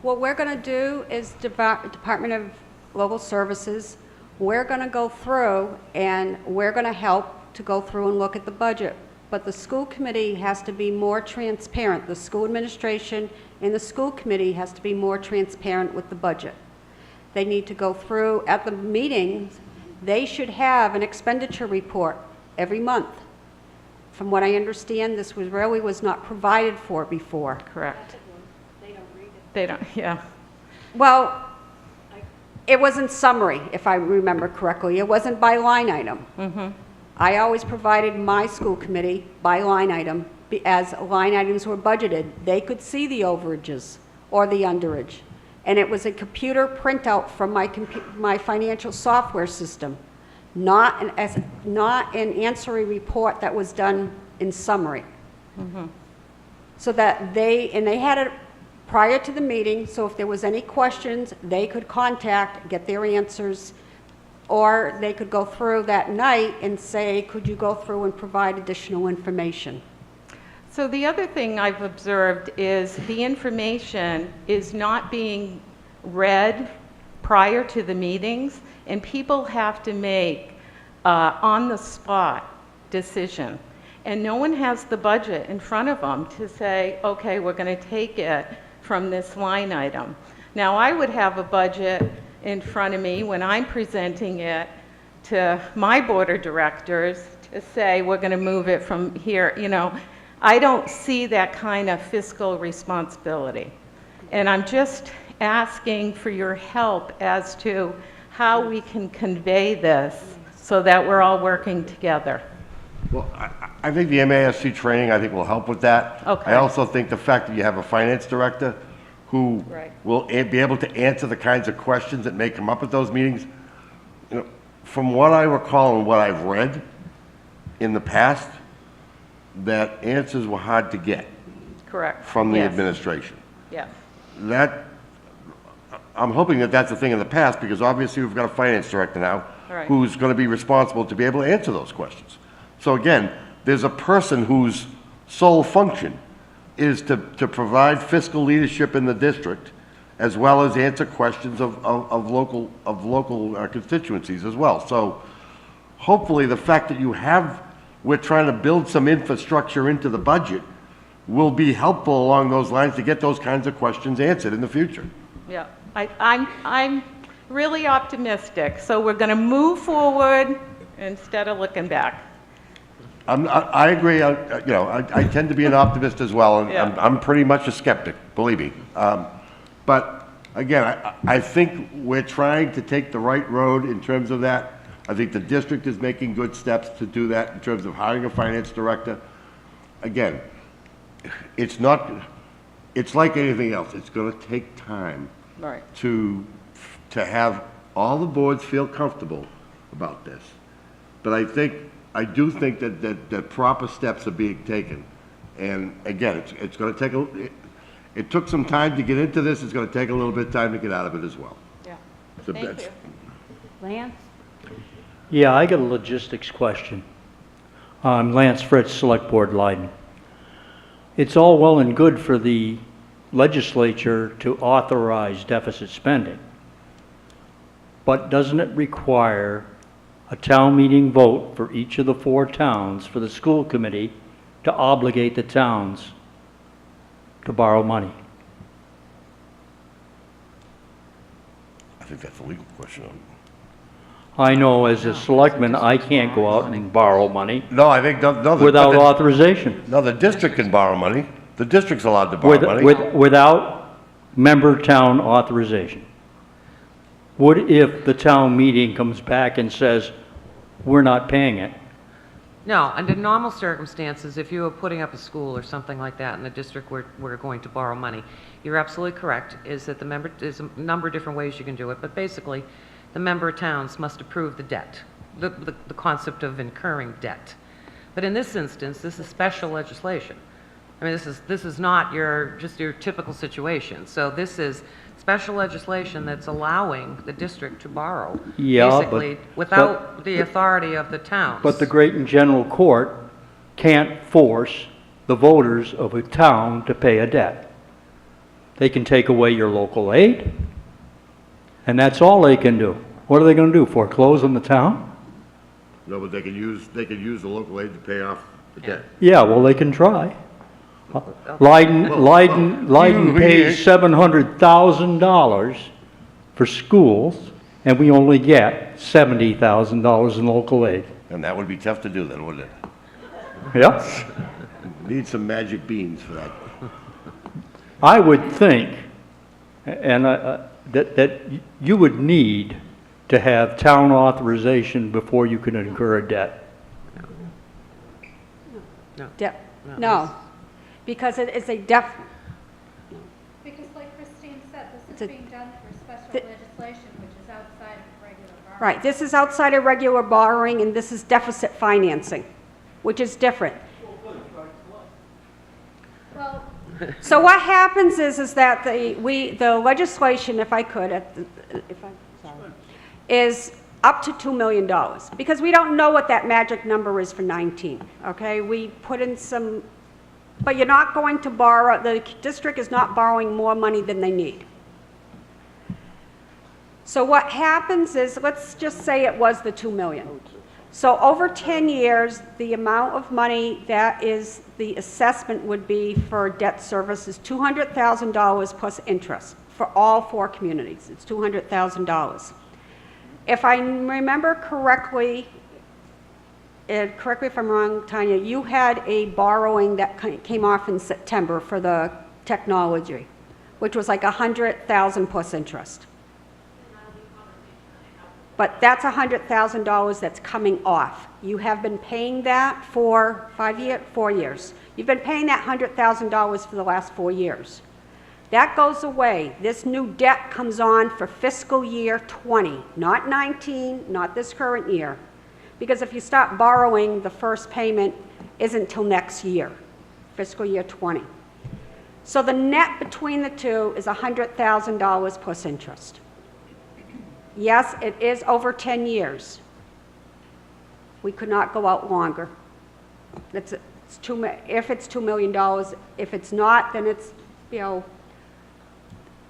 Speaker 3: What we're going to do is Department of Local Services, we're going to go through and we're going to help to go through and look at the budget but the school committee has to be more transparent. The school administration and the school committee has to be more transparent with the budget. They need to go through, at the meetings, they should have an expenditure report every month. From what I understand, this was not provided for before.
Speaker 11: Correct. They don't, yeah.
Speaker 3: Well, it was in summary, if I remember correctly. It wasn't by line item. I always provided my school committee by line item, as line items were budgeted. They could see the overages or the underage. And it was a computer printout from my financial software system, not an answering report that was done in summary. So that they had it prior to the meeting, so if there was any questions, they could contact, get their answers, or they could go through that night and say, could you go through and provide additional information?
Speaker 11: So the other thing I've observed is the information is not being read prior to the meetings, and people have to make on-the-spot decision. And no one has the budget in front of them to say, okay, we're going to take it from this line item. Now, I would have a budget in front of me when I'm presenting it to my board of directors to say, we're going to move it from here. You know, I don't see that kind of fiscal responsibility. And I'm just asking for your help as to how we can convey this so that we're all working together.
Speaker 2: Well, I think the MASC training, I think, will help with that.
Speaker 11: Okay.
Speaker 2: I also think the fact that you have a finance director who
Speaker 11: Right.
Speaker 2: will be able to answer the kinds of questions that may come up at those meetings. You know, from what I recall and what I've read in the past, that answers were hard to get
Speaker 11: Correct.
Speaker 2: from the
Speaker 11: Yes.
Speaker 2: administration.
Speaker 11: Yes.
Speaker 2: I'm hoping that that's a thing in the past, because obviously we've got a finance director now
Speaker 11: Right.
Speaker 2: who's going to be responsible to be able to answer those questions. So again, there's a person whose sole function is to provide fiscal leadership in the district, as well as answer questions of local constituencies as well. So hopefully the fact that we're trying to build some infrastructure into the budget will be helpful along those lines to get those kinds of questions answered in the future.
Speaker 11: Yeah. I'm really optimistic. So we're going to move forward instead of looking back.
Speaker 2: I agree. I tend to be an optimist as well, and
Speaker 11: Yeah.
Speaker 2: I'm pretty much a skeptic, believe me. But again, I think we're trying to take the right road in terms of that. I think the district is making good steps to do that in terms of hiring a finance director. Again, it's like anything else. It's going to take time
Speaker 11: Right.
Speaker 2: to have all the boards feel comfortable about this. But I do think that proper steps are being taken. And again, it's going to take it took some time to get into this. It's going to take a little bit of time to get out of it as well.
Speaker 11: Yeah.
Speaker 2: So
Speaker 11: Thank
Speaker 2: that's-
Speaker 11: you.
Speaker 5: Lance?
Speaker 7: Yeah, I got a logistics question. I'm Lance Fritz, Select Board Leiden. It's all well and good for the legislature to authorize deficit spending, but doesn't it require a town meeting vote for each of the 4 towns for the school committee to obligate the towns to borrow money?
Speaker 2: I think that's a legal question.
Speaker 7: I know as a selectman, I can't go out and borrow money
Speaker 2: No, I think,
Speaker 7: without authorization.
Speaker 2: No, the district can borrow money. The district's allowed to borrow money.
Speaker 7: Without member town authorization. What if the town meeting comes back and says, we're not paying it?
Speaker 4: No, under normal circumstances, if you were putting up a school or something like that and the district were going to borrow money, you're absolutely correct, is that there's a number of different ways you can do it, but basically, the member towns must approve the debt, the concept of incurring debt. But in this instance, this is special legislation. I mean, this is not just your typical situation. So this is special legislation that's allowing the district to borrow,
Speaker 7: Yeah,
Speaker 4: basically, without the authority of the towns.
Speaker 7: But the great and general court can't force the voters of a town to pay a debt. They can take away your local aid, and that's all they can do. What are they going to do, foreclose on the town?
Speaker 2: No, but they can use the local aid to pay off Yeah.
Speaker 7: Yeah, well, they can try. Leiden pays $700,000 for schools, and we only get $70,000 in local aid.
Speaker 2: And that would be tough to do then, wouldn't it?
Speaker 7: Yeah?
Speaker 2: Need some magic beans for that.
Speaker 7: I would think, and that you would need to have town authorization before you can incur a debt.
Speaker 3: No, because it is a
Speaker 12: Because like Christine said, this
Speaker 3: It's a-
Speaker 12: is being done for special legislation, which is outside of regular borrowing.
Speaker 3: right, this is outside of regular borrowing, and this is deficit financing, which is different.
Speaker 12: Well,
Speaker 3: So what happens is that the legislation, if I could, is up to $2 million, because we don't know what that magic number is for 19, okay? We put in some, but you're not going to borrow, the district is not borrowing more money than they need. So what happens is, let's just say it was the 2 million. So over 10 years, the amount of money that is the assessment would be for debt service is $200,000 plus interest for all 4 communities. It's $200,000. If I remember correctly, correct me if I'm wrong, Tanya, you had a borrowing that came off in September for the technology, which was like $100,000 plus interest. But that's $100,000 that's coming off. You have been paying that for 4 years. You've been paying that $100,000 for the last 4 years. That goes away. This new debt comes on for fiscal year 20, not 19, not this current year. Because if you stop borrowing, the first payment isn't till next year, fiscal year 20. So the net between the two is $100,000 plus interest. Yes, it is over 10 years. We could not go out longer. If it's $2 million, if it's not, then it's,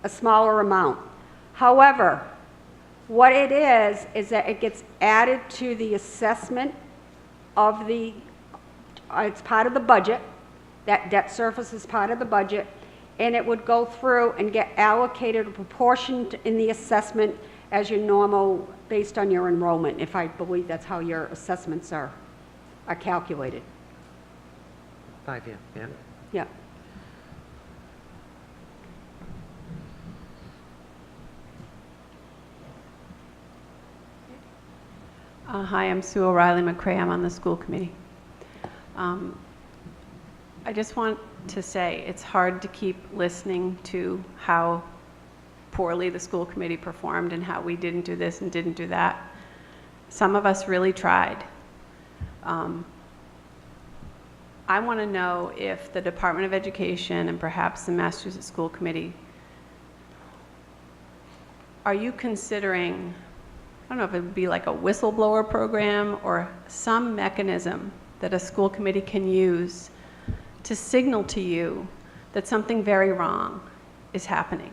Speaker 3: a smaller amount. However, what it is that it gets added to the assessment of it's part of the budget. That debt service is part of the budget, and it would go through and get allocated a proportion in the assessment as your normal, based on your enrollment, if I believe that's how your assessments are calculated.
Speaker 4: 5-year, yeah.
Speaker 3: Yeah.
Speaker 13: Hi, I'm Sue O'Reilly McCray. I'm on the school committee. I just want to say it's hard to keep listening to how poorly the school committee performed and how we didn't do this and didn't do that. Some of us really tried. I want to know if the Department of Education and perhaps the Massachusetts School Committee, are you considering, I don't know if it would be like a whistleblower program or some mechanism that a school committee can use to signal to you that something very wrong is happening?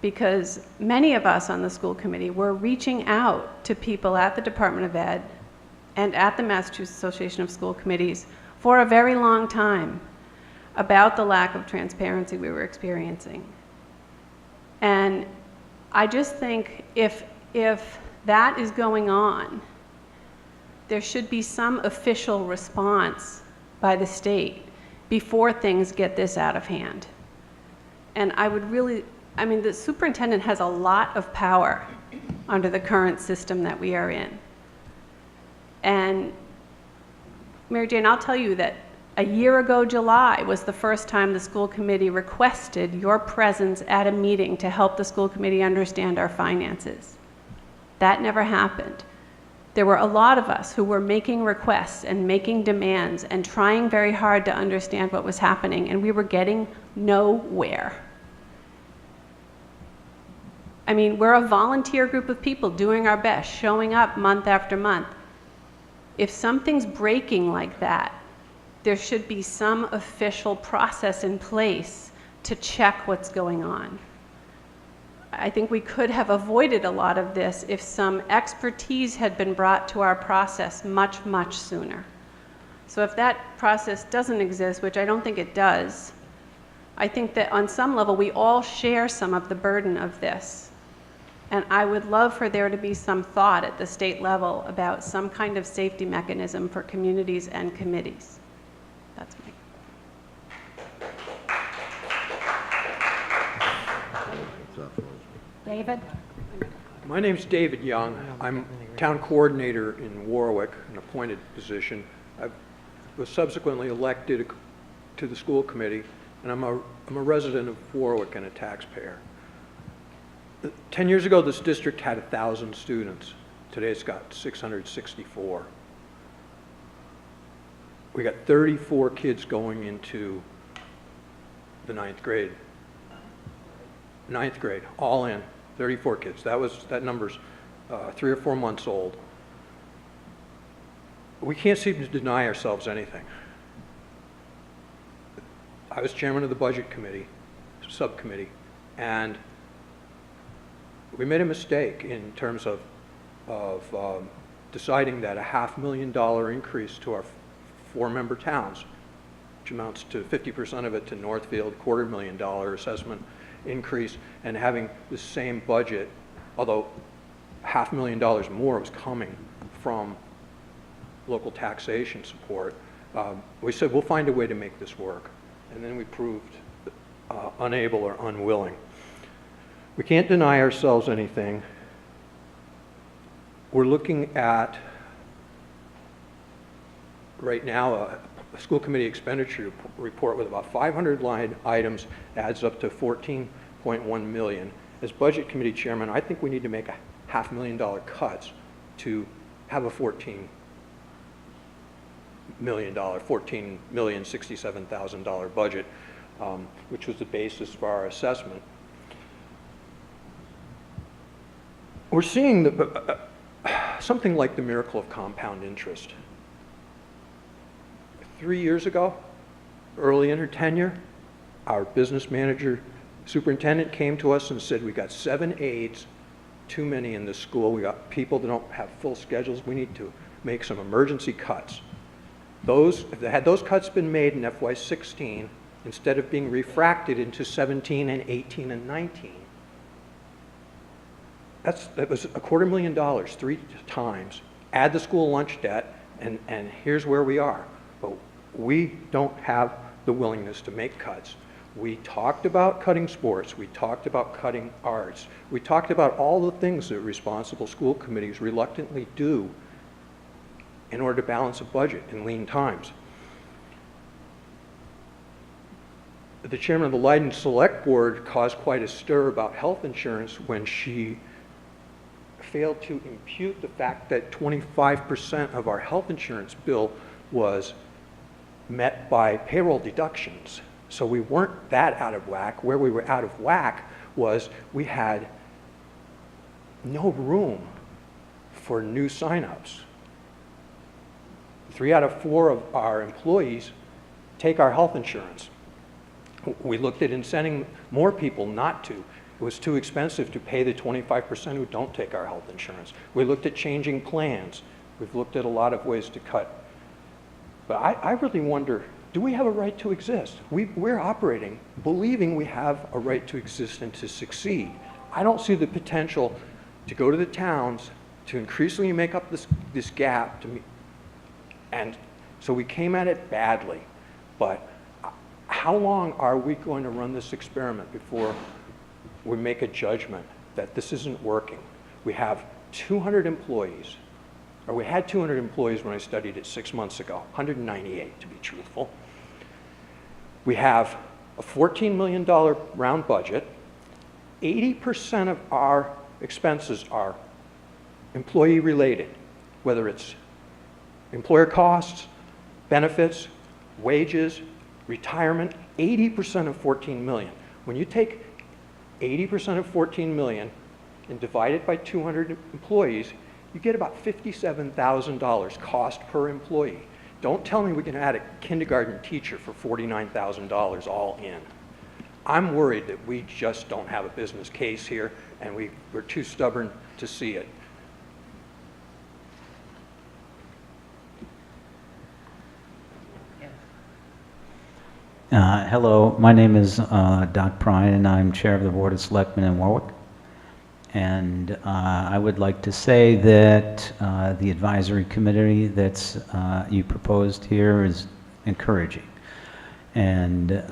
Speaker 13: Because many of us on the school committee were reaching out to people at the Department of Ed and at the Massachusetts Association of School Committees for a very long time about the lack of transparency we were experiencing. And I just think if that is going on, there should be some official response by the state before things get this out of hand. And I would really, the superintendent has a lot of power under the current system that we are in. And Mary Jane, I'll tell you that a year ago July was the first time the school committee requested your presence at a meeting to help the school committee understand our finances. That never happened. There were a lot of us who were making requests and making demands and trying very hard to understand what was happening, and we were getting nowhere. We're a volunteer group of people doing our best, showing up month after month. If something's breaking like that, there should be some official process in place to check what's going on. I think we could have avoided a lot of this if some expertise had been brought to our process much, much sooner. So if that process doesn't exist, which I don't think it does, I think that on some level we all share some of the burden of this. And I would love for there to be some thought at the state level about some kind of safety mechanism for communities and committees. That's my.
Speaker 5: David?
Speaker 14: My name's David Young. I'm town coordinator in Warwick, an appointed position. I was subsequently elected to the school committee, and I'm a resident of Warwick and a taxpayer. 10 years ago, this district had 1,000 students. Today it's got 664. We got 34 kids going into the 9th grade. 9th grade, all in, 34 kids. That number's 3 or 4 months old. We can't seem to deny ourselves anything. I was chairman of the budget committee, subcommittee, and we made a mistake in terms of deciding that a $500,000 increase to our 4-member towns, which amounts to 50% of it to Northfield, $250,000 assessment increase, and having the same budget, although $500,000 more was coming from local taxation support. We said, we'll find a way to make this work. And then we proved unable or unwilling. We can't deny ourselves anything. We're looking at, right now, a school committee expenditure report with about 500 line items adds up to $14.1 million. As budget committee chairman, I think we need to make a $500,000 cuts to have a $14,067,000 budget, which was the basis for our assessment. We're seeing something like the miracle of compound interest. 3 years ago, early in her tenure, our business manager, superintendent came to us and said, we got 7 aides, too many in this school. We got people that don't have full schedules. We need to make some emergency cuts. Had those cuts been made in FY16, instead of being refracted into 17 and 18 and 19, that was $250,000 3 times. Add the school lunch debt, and here's where we are. But we don't have the willingness to make cuts. We talked about cutting sports. We talked about cutting arts. We talked about all the things that responsible school committees reluctantly do in order to balance a budget in lean times. The chairman of the Leiden Select Board caused quite a stir about health insurance when she failed to impute the fact that 25% of our health insurance bill was met by payroll deductions. So we weren't that out of whack. Where we were out of whack was we had no room for new signups. 3 out of 4 of our employees take our health insurance. We looked at incenting more people not to. It was too expensive to pay the 25% who don't take our health insurance. We looked at changing plans. We've looked at a lot of ways to cut. But I really wonder, do we have a right to exist? We're operating believing we have a right to exist and to succeed. I don't see the potential to go to the towns to increasingly make up this gap to me. And so we came at it badly. But how long are we going to run this experiment before we make a judgment that this isn't working? We have 200 employees, or we had 200 employees when I studied it 6 months ago, 198 to be truthful. We have a $14 million round budget. 80% of our expenses are employee related, whether it's employer costs, benefits, wages, retirement. 80% of 14 million. When you take 80% of 14 million and divide it by 200 employees, you get about $57,000 cost per employee. Don't tell me we can add a kindergarten teacher for $49,000 all in. I'm worried that we just don't have a business case here, and we're too stubborn to see it.
Speaker 15: Hello, my name is Doc Prine, and I'm Chair of the Board of Selectmen in Warwick. And I would like to say that the advisory committee that's you proposed here is encouraging. And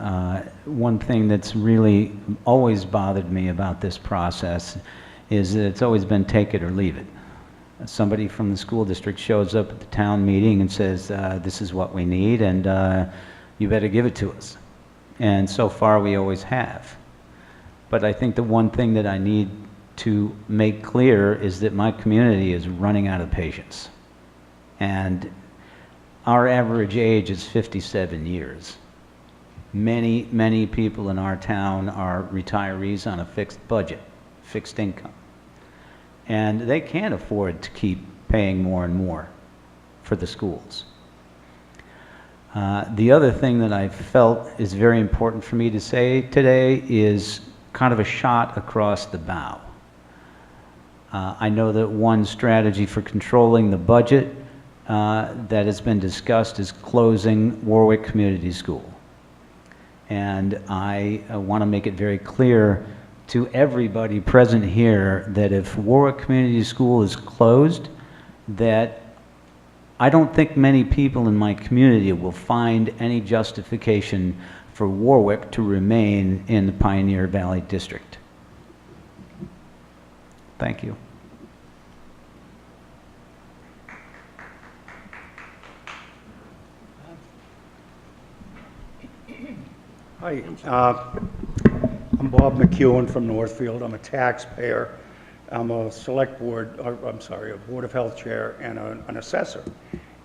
Speaker 15: one thing that's really always bothered me about this process is that it's always been take it or leave it. Somebody from the school district shows up at the town meeting and says, this is what we need, and you better give it to us. And so far, we always have. But I think the one thing that I need to make clear is that my community is running out of patience. And our average age is 57 years. Many, many people in our town are retirees on a fixed budget, fixed income. And they can't afford to keep paying more and more for the schools. The other thing that I felt is very important for me to say today is kind of a shot across the bow. I know that one strategy for controlling the budget that has been discussed is closing Warwick Community School. And I want to make it very clear to everybody present here that if Warwick Community School is closed, that I don't think many people in my community will find any justification for Warwick to remain in the Pioneer Valley District. Thank you.
Speaker 16: Hi, I'm Bob McEwen from Northfield. I'm a taxpayer. I'm a select board, a Board of Health chair and an assessor.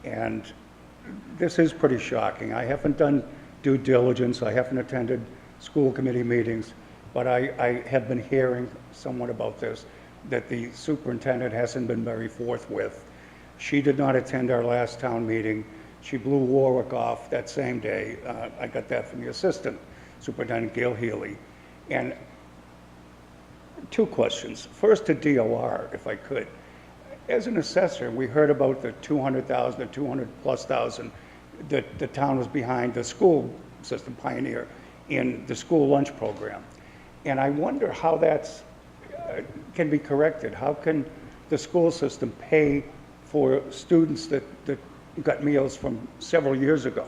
Speaker 16: And this is pretty shocking. I haven't done due diligence. I haven't attended school committee meetings, but I have been hearing somewhat about this, that the superintendent hasn't been very forthwith. She did not attend our last town meeting. She blew Warwick off that same day. I got that from the assistant superintendent, Gail Healy. And two questions. First to DOR, if I could. As an assessor, we heard about the 200,000, the 200,000+ that the town was behind the school system, Pioneer, in the school lunch program. And I wonder how that's can be corrected. How can the school system pay for students that got meals from several years ago?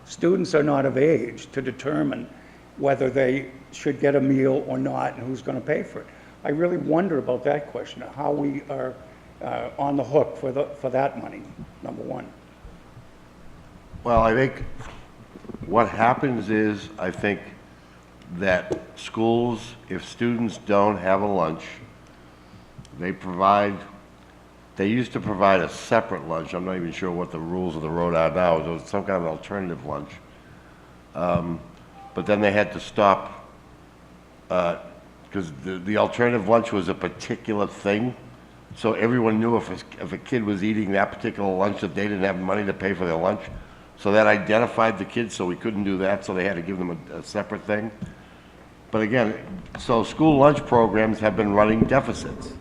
Speaker 16: Students are not of age to determine whether they should get a meal or not and who's going to pay for it. I really wonder about that question, how we are on the hook for that money, number one.
Speaker 2: Well, I think what happens is, I think that schools, if students don't have a lunch, they used to provide a separate lunch. I'm not even sure what the rules of the road are now. It was some kind of alternative lunch. But then they had to stop because the alternative lunch was a particular thing. So everyone knew if a kid was eating that particular lunch that they didn't have money to pay for their lunch. So that identified the kids, so we couldn't do that, so they had to give them a separate thing. But again, so school lunch programs have been running deficits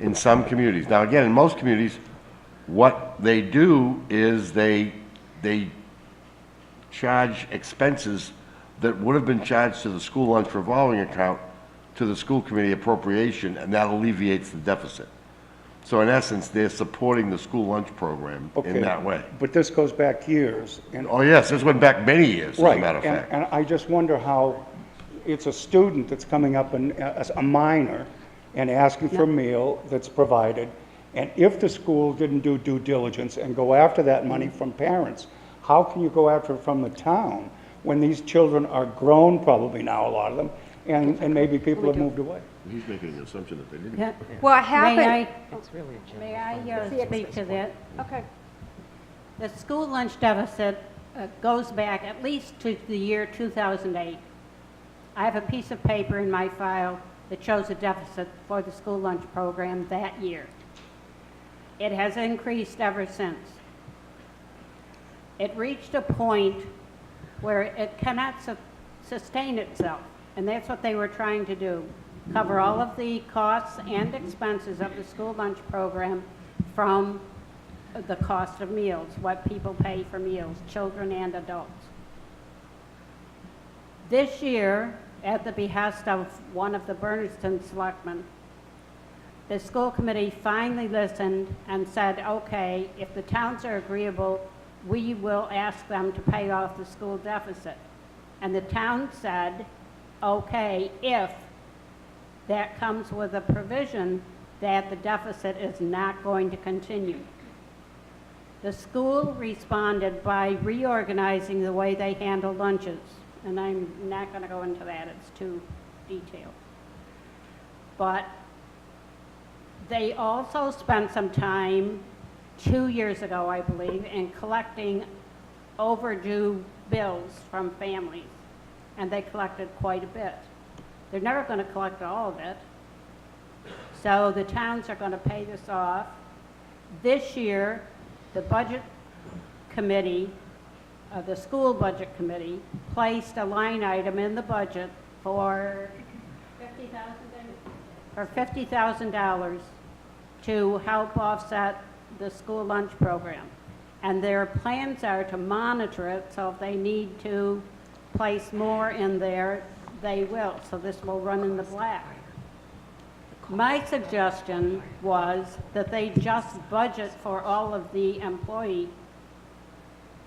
Speaker 2: in some communities. Now again, in most communities, what they do is they charge expenses that would have been charged to the school lunch revolving account to the school committee appropriation, and that alleviates the deficit. So in essence, they're supporting the school lunch program in that way.
Speaker 16: But this goes back years. And
Speaker 2: oh yes, this went back many years,
Speaker 16: right,
Speaker 2: as a matter of fact.
Speaker 16: And I just wonder how it's a student that's coming up, as a minor, and asking for a meal that's provided. And if the school didn't do due diligence and go after that money from parents, how can you go after it from the town when these children are grown, probably now, a lot of them, and maybe people have moved away?
Speaker 2: He's making an assumption that they didn't.
Speaker 3: Yeah. What happened?
Speaker 5: May I speak to that?
Speaker 3: Okay.
Speaker 5: The school lunch deficit goes back at least to the year 2008. I have a piece of paper in my file that shows a deficit for the school lunch program that year. It has increased ever since. It reached a point where it cannot sustain itself, and that's what they were trying to do. Cover all of the costs and expenses of the school lunch program from the cost of meals, what people pay for meals, children and adults. This year, at the behest of one of the Bernardston selectmen, the school committee finally listened and said, okay, if the towns are agreeable, we will ask them to pay off the school deficit. And the town said, okay, if that comes with a provision that the deficit is not going to continue. The school responded by reorganizing the way they handle lunches, and I'm not going to go into that, it's too detailed. But they also spent some time 2 years ago, I believe, in collecting overdue bills from families, and they collected quite a bit. They're never going to collect all of it, so the towns are going to pay this off. This year, the budget committee, the school budget committee, placed a line item in the budget for $50,000 to help offset the school lunch program. And their plans are to monitor it, so if they need to place more in there, they will. So this will run in the black. My suggestion was that they just budget for all of the employee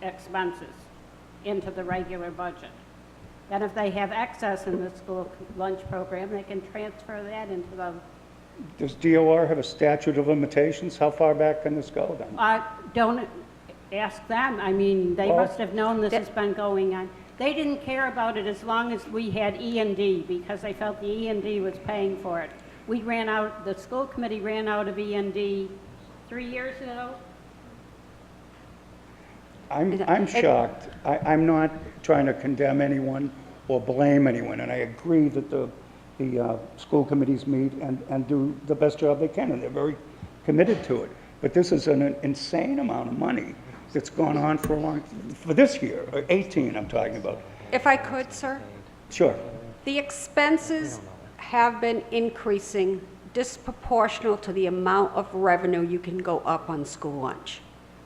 Speaker 5: expenses into the regular budget. And if they have excess in the school lunch program, they can transfer that into the...
Speaker 16: Does DOR have a statute of limitations? How far back can this go then?
Speaker 5: Don't ask them. I mean, they
Speaker 16: Well,
Speaker 5: must have known this has been going on. They didn't care about it as long as we had E&D, because they felt the E&D was paying for it. We ran out, the school committee ran out of E&D 3 years ago.
Speaker 16: I'm shocked. I'm not trying to condemn anyone or blame anyone, and I agree that the school committees meet and do the best job they can, and they're very committed to it. But this is an insane amount of money that's gone on for this year, 18 I'm talking about.
Speaker 3: If I could, sir?
Speaker 16: Sure.
Speaker 3: The expenses have been increasing disproportional to the amount of revenue you can go up on school lunch.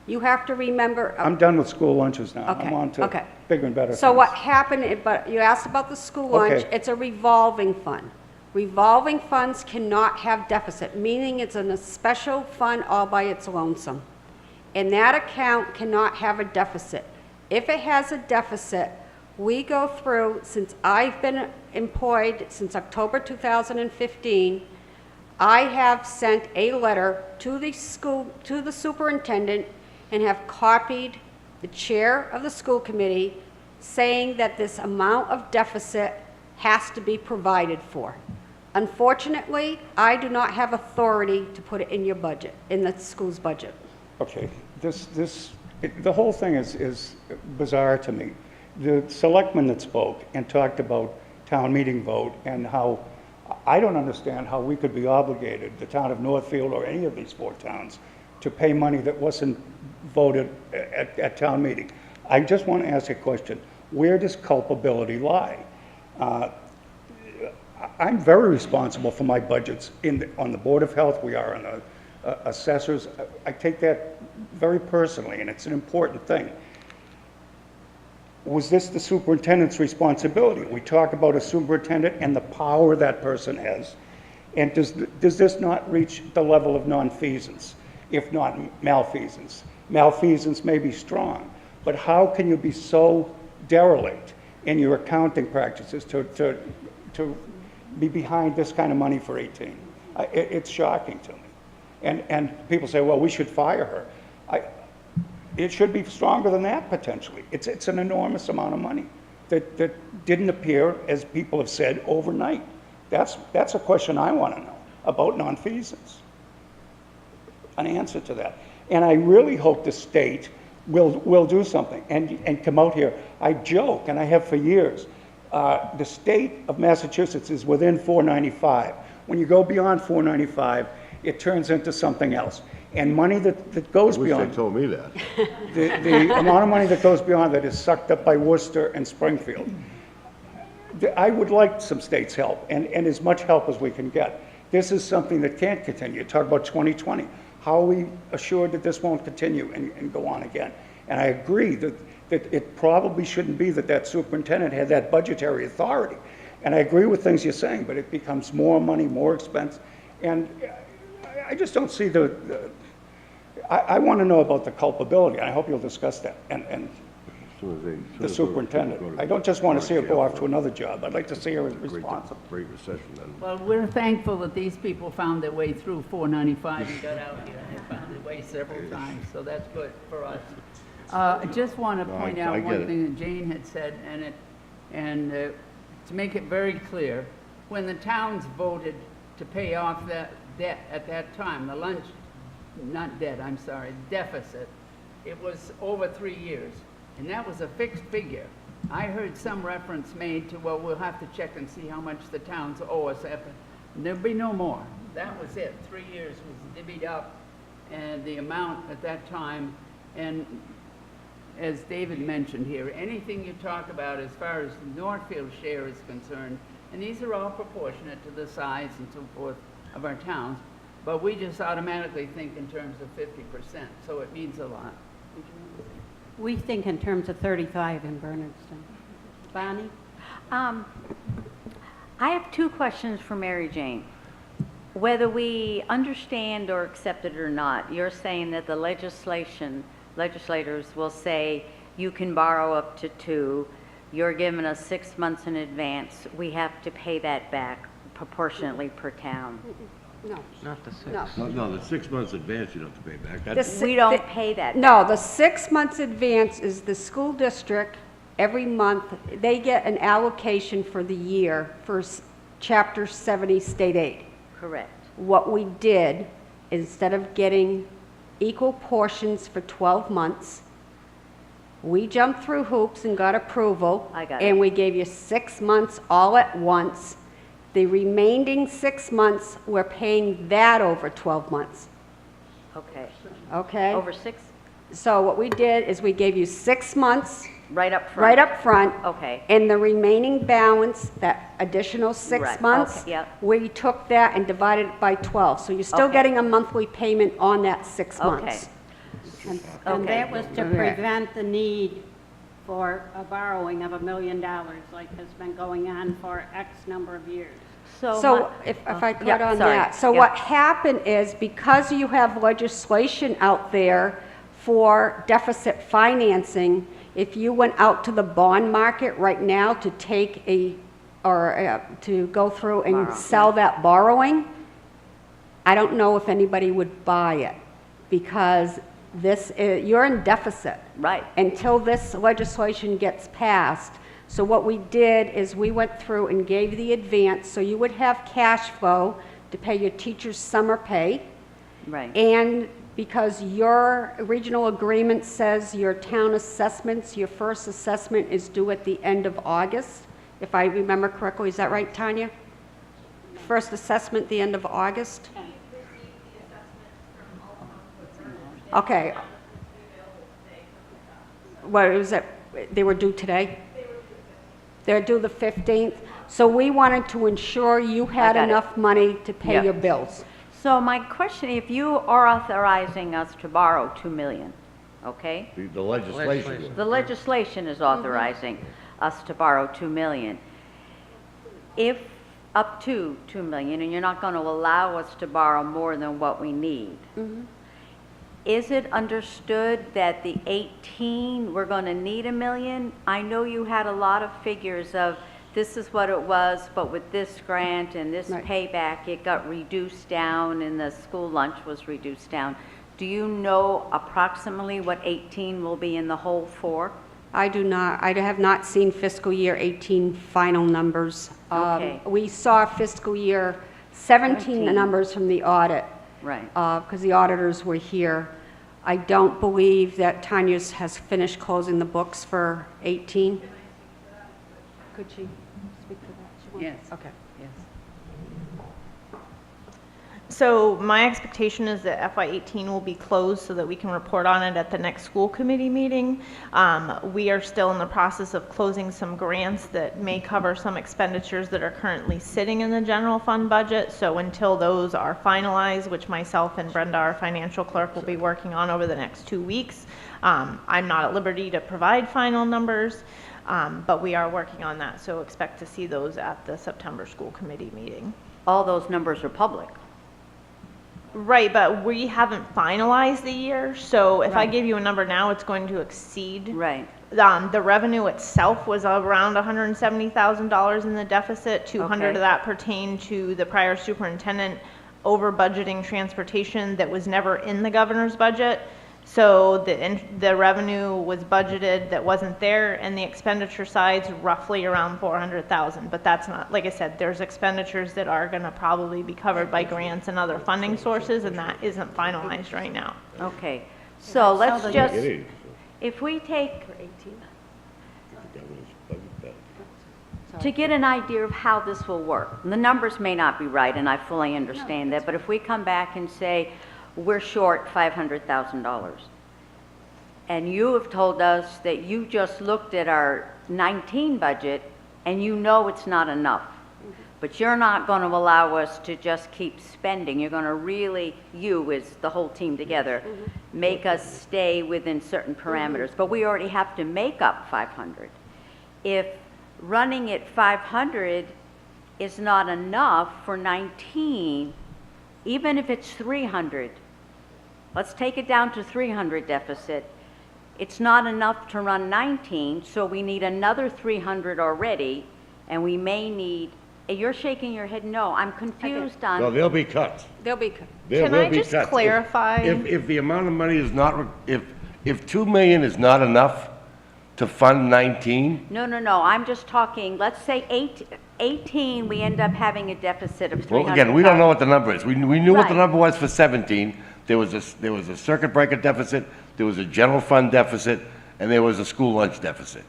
Speaker 3: You have to remember...
Speaker 16: I'm done with school lunches now.
Speaker 3: Okay,
Speaker 16: I'm on to
Speaker 3: okay.
Speaker 16: bigger and better
Speaker 3: So
Speaker 16: things.
Speaker 3: what happened, but you asked about the school lunch,
Speaker 16: Okay.
Speaker 3: it's a revolving fund. Revolving funds cannot have deficit, meaning it's in a special fund all by its lonesome. And that account cannot have a deficit. If it has a deficit, we go through, since I've been employed since October 2015, I have sent a letter to the school, to the superintendent, and have copied the chair of the school committee saying that this amount of deficit has to be provided for. Unfortunately, I do not have authority to put it in your budget, in the school's budget.
Speaker 16: Okay, the whole thing is bizarre to me. The selectman that spoke and talked about town meeting vote and how, I don't understand how we could be obligated, the town of Northfield or any of these 4 towns, to pay money that wasn't voted at town meeting. I just want to ask a question. Where does culpability lie? I'm very responsible for my budgets on the Board of Health. We are on the assessors. I take that very personally, and it's an important thing. Was this the superintendent's responsibility? We talk about a superintendent and the power that person has. And does this not reach the level of nonfeasance, if not malfeasance? Malfeasance may be strong, but how can you be so derelict in your accounting practices to be behind this kind of money for 18? It's shocking to me. And people say, well, we should fire her. It should be stronger than that, potentially. It's an enormous amount of money that didn't appear, as people have said, overnight. That's a question I want to know about nonfeasance. An answer to that. And I really hope the state will do something and come out here. I joke, and I have for years, the state of Massachusetts is within 495. When you go beyond 495, it turns into something else. And money that goes beyond...
Speaker 2: I wish they told me that.
Speaker 16: The amount of money that goes beyond that is sucked up by Worcester and Springfield. I would like some state's help, and as much help as we can get. This is something that can't continue. Talk about 2020. How are we assured that this won't continue and go on again? And I agree that that it probably shouldn't be that that superintendent had that budgetary authority. And I agree with things you're saying, but it becomes more money, more expense. And I just don't see I want to know about the culpability. I hope you'll discuss that. And the superintendent. I don't just want to see her go off to another job. I'd like to see her responsible.
Speaker 2: Great recession then.
Speaker 1: Well, we're thankful that these people found their way through 495 and got out here. They found their way several times, so that's good for us. I just want to point out one thing that Jane had said, and to make it very clear, when the towns voted to pay off that debt at that time, deficit, it was over 3 years, and that was a fixed figure. I heard some reference made to, well, we'll have to check and see how much the towns owe us after. There'll be no more. That was it. 3 years was divvied up, and the amount at that time, and as David mentioned here, anything you talk about as far as the Northfield share is concerned, and these are all proportionate to the size and so forth of our towns, but we just automatically think in terms of 50%, so it means a lot.
Speaker 5: We think in terms of 35 in Bernardston. Bonnie?
Speaker 17: I have two questions for Mary Jane. Whether we understand or accept it or not, you're saying that the legislators will say you can borrow up to 2, you're giving us 6 months in advance, we have to pay that back proportionately per town.
Speaker 3: No.
Speaker 4: Not the 6.
Speaker 2: No, the 6 months advance you don't have to pay back.
Speaker 17: We don't pay that
Speaker 3: No,
Speaker 17: back.
Speaker 3: the 6 months advance is the school district, every month, they get an allocation for the year for Chapter 70 state aid.
Speaker 17: Correct.
Speaker 3: What we did, instead of getting equal portions for 12 months, we jumped through hoops and got approval.
Speaker 17: I got
Speaker 3: and
Speaker 17: it.
Speaker 3: we gave you 6 months all at once. The remaining 6 months, we're paying that over 12 months.
Speaker 17: Okay.
Speaker 3: Okay?
Speaker 17: Over 6?
Speaker 3: So what we did is we gave you 6 months.
Speaker 17: Right up front?
Speaker 3: Right up front.
Speaker 17: Okay.
Speaker 3: And the remaining balance, that additional 6
Speaker 17: Right,
Speaker 3: months,
Speaker 17: okay, yep.
Speaker 3: we took that and divided it by 12. So you're still
Speaker 17: Okay.
Speaker 3: getting a monthly payment on that 6 months.
Speaker 5: And
Speaker 17: Okay.
Speaker 5: that was to prevent the need for a borrowing of $1 million like has been going on for X number of years.
Speaker 3: So if I could
Speaker 17: yeah,
Speaker 3: on
Speaker 17: sorry.
Speaker 3: that. So
Speaker 17: Yeah.
Speaker 3: what happened is, because you have legislation out there for deficit financing, if you went out to the bond market right now to take to go through and sell that borrowing, I don't know if anybody would buy it, because you're in deficit.
Speaker 17: Right.
Speaker 3: Until this legislation gets passed. So what we did is we went through and gave the advance, so you would have cash flow to pay your teachers' summer pay.
Speaker 17: Right.
Speaker 3: And because your regional agreement says your town assessments, your first assessment is due at the end of August, if I remember correctly. Is that right, Tanya? First assessment, the end of August? Okay. What was it? They were due today? They're due the 15th. So we wanted to ensure you had
Speaker 17: got it.
Speaker 3: enough money to pay
Speaker 17: Yep.
Speaker 3: your bills.
Speaker 17: So my question, if you are authorizing us to borrow 2 million, okay?
Speaker 2: The legislation.
Speaker 17: The legislation is authorizing us to borrow 2 million. If up to 2 million, and you're not going to allow us to borrow more than what we need, is it understood that the 18, we're going to need $1 million? I know you had a lot of figures of this is what it was, but with this grant and this payback, it got reduced down and the school lunch was reduced down. Do you know approximately what 18 will be in the hole for?
Speaker 3: I do not. I have not seen fiscal year 18 final numbers.
Speaker 17: Okay.
Speaker 3: We saw fiscal year 17 numbers from the audit.
Speaker 17: Right.
Speaker 3: Because the auditors were here. I don't believe that Tanya has finished closing the books for 18. Could she speak to that?
Speaker 1: Yes.
Speaker 3: Okay.
Speaker 1: Yes.
Speaker 6: So my expectation is that FY18 will be closed so that we can report on it at the next school committee meeting. We are still in the process of closing some grants that may cover some expenditures that are currently sitting in the general fund budget. So until those are finalized, which myself and Brenda, our financial clerk, will be working on over the next 2 weeks, I'm not at liberty to provide final numbers, but we are working on that. So expect to see those at the September school committee meeting.
Speaker 17: All those numbers are public.
Speaker 6: Right, but we haven't finalized the year, so if I
Speaker 17: Right.
Speaker 6: give you a number now, it's going to exceed.
Speaker 17: Right.
Speaker 6: The revenue itself was around $170,000 in the deficit. 200
Speaker 17: Okay.
Speaker 6: of that pertained to the prior superintendent over budgeting transportation that was never in the governor's budget. So the revenue was budgeted that wasn't there, and the expenditure side's roughly around 400,000. But that's not, like I said, there's expenditures that are going to probably be covered by grants and other funding sources, and that isn't finalized right now.
Speaker 17: Okay, so let's just, if we take, to get an idea of how this will work, the numbers may not be right, and I fully understand that, but if we come back and say, we're short $500,000, and you have told us that you just looked at our 19 budget, and you know it's not enough, but you're not going to allow us to just keep spending. You're going to really, you as the whole team together, make us stay within certain parameters. But we already have to make up 500. If running at 500 is not enough for 19, even if it's 300, let's take it down to 300 deficit. It's not enough to run 19, so we need another 300 already, and we may need, you're shaking your head, no, I'm confused on.
Speaker 2: No, they'll be cut.
Speaker 3: They'll be cut.
Speaker 2: They'll
Speaker 6: Can I
Speaker 2: be
Speaker 6: just
Speaker 2: cut.
Speaker 6: clarify?
Speaker 2: If the amount of money is not, if 2 million is not enough to fund 19,
Speaker 17: No, I'm just talking, let's say 18, we end up having a deficit of 300,000.
Speaker 2: well, again, we don't know what the number is. We knew what the
Speaker 17: Right.
Speaker 2: number was for 17. There was a circuit breaker deficit, there was a general fund deficit, and there was a school lunch deficit.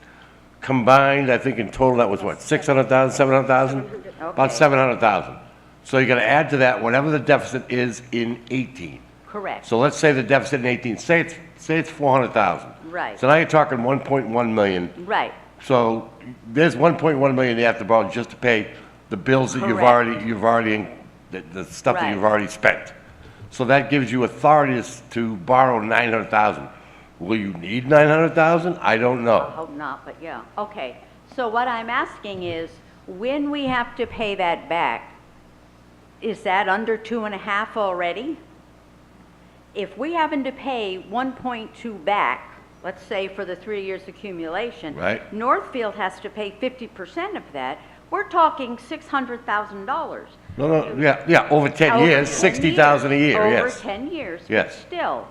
Speaker 2: Combined, I think in total, that was what, 600,000, 700,000? About 700,000. So you gotta add to that whatever the deficit is in 18.
Speaker 17: Correct.
Speaker 2: So let's say the deficit in 18, say it's 400,000.
Speaker 17: Right.
Speaker 2: So now you're talking 1.1 million.
Speaker 17: Right.
Speaker 2: So there's 1.1 million you have to borrow just to pay the bills that you've already, the stuff that
Speaker 17: Right.
Speaker 2: you've already spent. So that gives you authority to borrow 900,000. Will you need 900,000? I don't
Speaker 17: I
Speaker 2: know.
Speaker 17: hope not, but yeah. Okay, so what I'm asking is, when we have to pay that back, is that under 2.5 already? If we happen to pay 1.2 back, let's say for the 3 years accumulation.
Speaker 2: Right.
Speaker 17: Northfield has to pay 50% of that. We're talking $600,000.
Speaker 2: No, yeah, over 10
Speaker 17: Over
Speaker 2: years,
Speaker 17: 10
Speaker 2: 60,000 a year, yes.
Speaker 17: Over 10 years, but
Speaker 2: Yes.
Speaker 17: still.